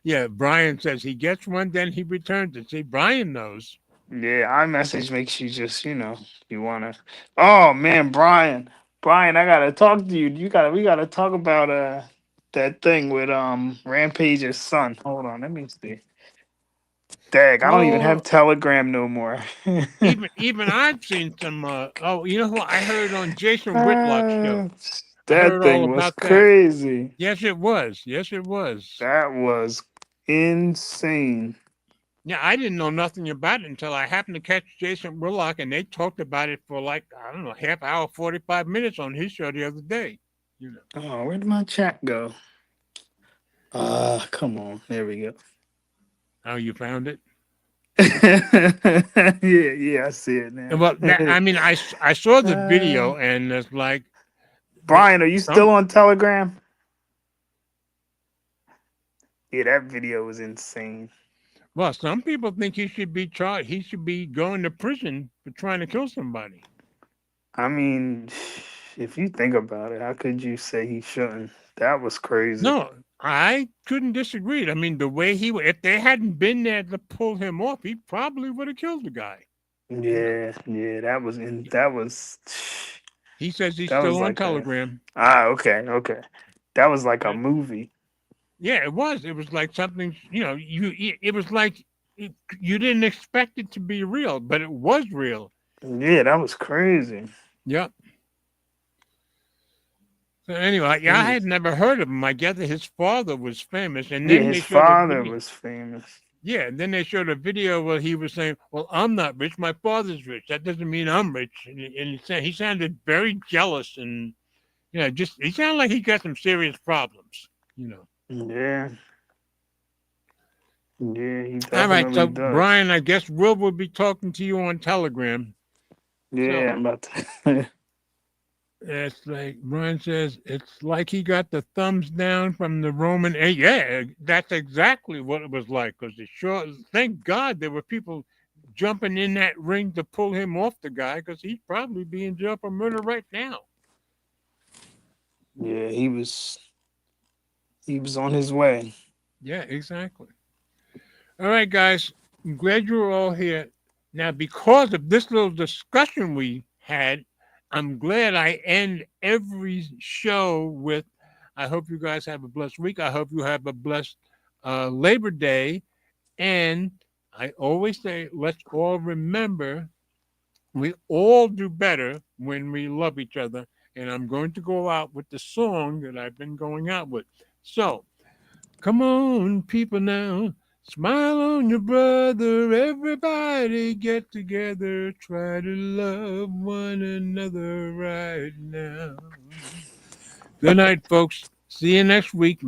A: Yeah, Brian says he gets one, then he returns it. See, Brian knows.
B: Yeah, iMessage makes you just, you wanna. Oh man, Brian, I gotta talk to you. We gotta talk about that thing with Rampage's son. Hold on, let me see. Dag, I don't even have
A: Oh,
B: Telegram no more.
A: even I've seen some. Oh, you know what? I heard on Jason Whitlock's show.
B: Ah,
A: I
B: that
A: heard all
B: thing was
A: about that.
B: crazy.
A: Yes, it was. Yes, it was.
B: That was insane.
A: Yeah, I didn't know nothing about it until I happened to catch Jason Whitlock, and they talked about it for like I don't know, half hour, 45 minutes on his show the other day. You know.
B: Oh, where did my chat go? Come on. There we go.
A: How you found it?
B: Yeah, I see it now.
A: Well, I mean, I saw the video, and it's like
B: Brian, are you still
A: some.
B: on Telegram? Yeah, that video was insane.
A: Well, some people think he should be charged. He should be going to prison for trying to kill somebody.
B: I mean, if you think about it, how could you say he shouldn't? That was crazy.
A: No, I couldn't disagree. I mean, the way if they hadn't been there to pull him off, he probably would have killed the guy.
B: Yeah, that was
A: He says he's
B: that was
A: still on
B: like
A: Telegram.
B: okay. That was like a movie.
A: Yeah, it was. It was like something. It was like you didn't expect it to be real, but it was real.
B: Yeah, that was crazy.
A: Yep. So anyway, yeah, I had never heard of him. I gather his father was famous, and then
B: his father was famous.
A: Yeah, and then they showed a video where he was saying, "Well, I'm not rich. My father's rich. That doesn't mean I'm rich." And he sounded very jealous, and just he sounded like he got some serious problems.
B: Yeah. Yeah, he
A: All right, so
B: definitely does.
A: Brian, I guess will be talking to you on Telegram.
B: Yeah, I'm about to.
A: It's like Brian says, it's like he got the thumbs down from the Roman. Yeah, that's exactly what it was like. Because thank God there were people jumping in that ring to pull him off the guy, because he'd probably be in jail for murder right now.
B: Yeah, he was on his way.
A: Yeah, exactly. All right, guys. I'm glad you're all here. Now, because of this little discussion we had, I'm glad I end every show with I hope you guys have a blessed week. I hope you have a blessed Labor Day. And I always say, let's all remember we all do better when we love each other. And I'm going to go out with the song that I've been going out with. So, come on, people now. Smile on your brother. Everybody get together. Try to love one another right now. Good night, folks. See you next week.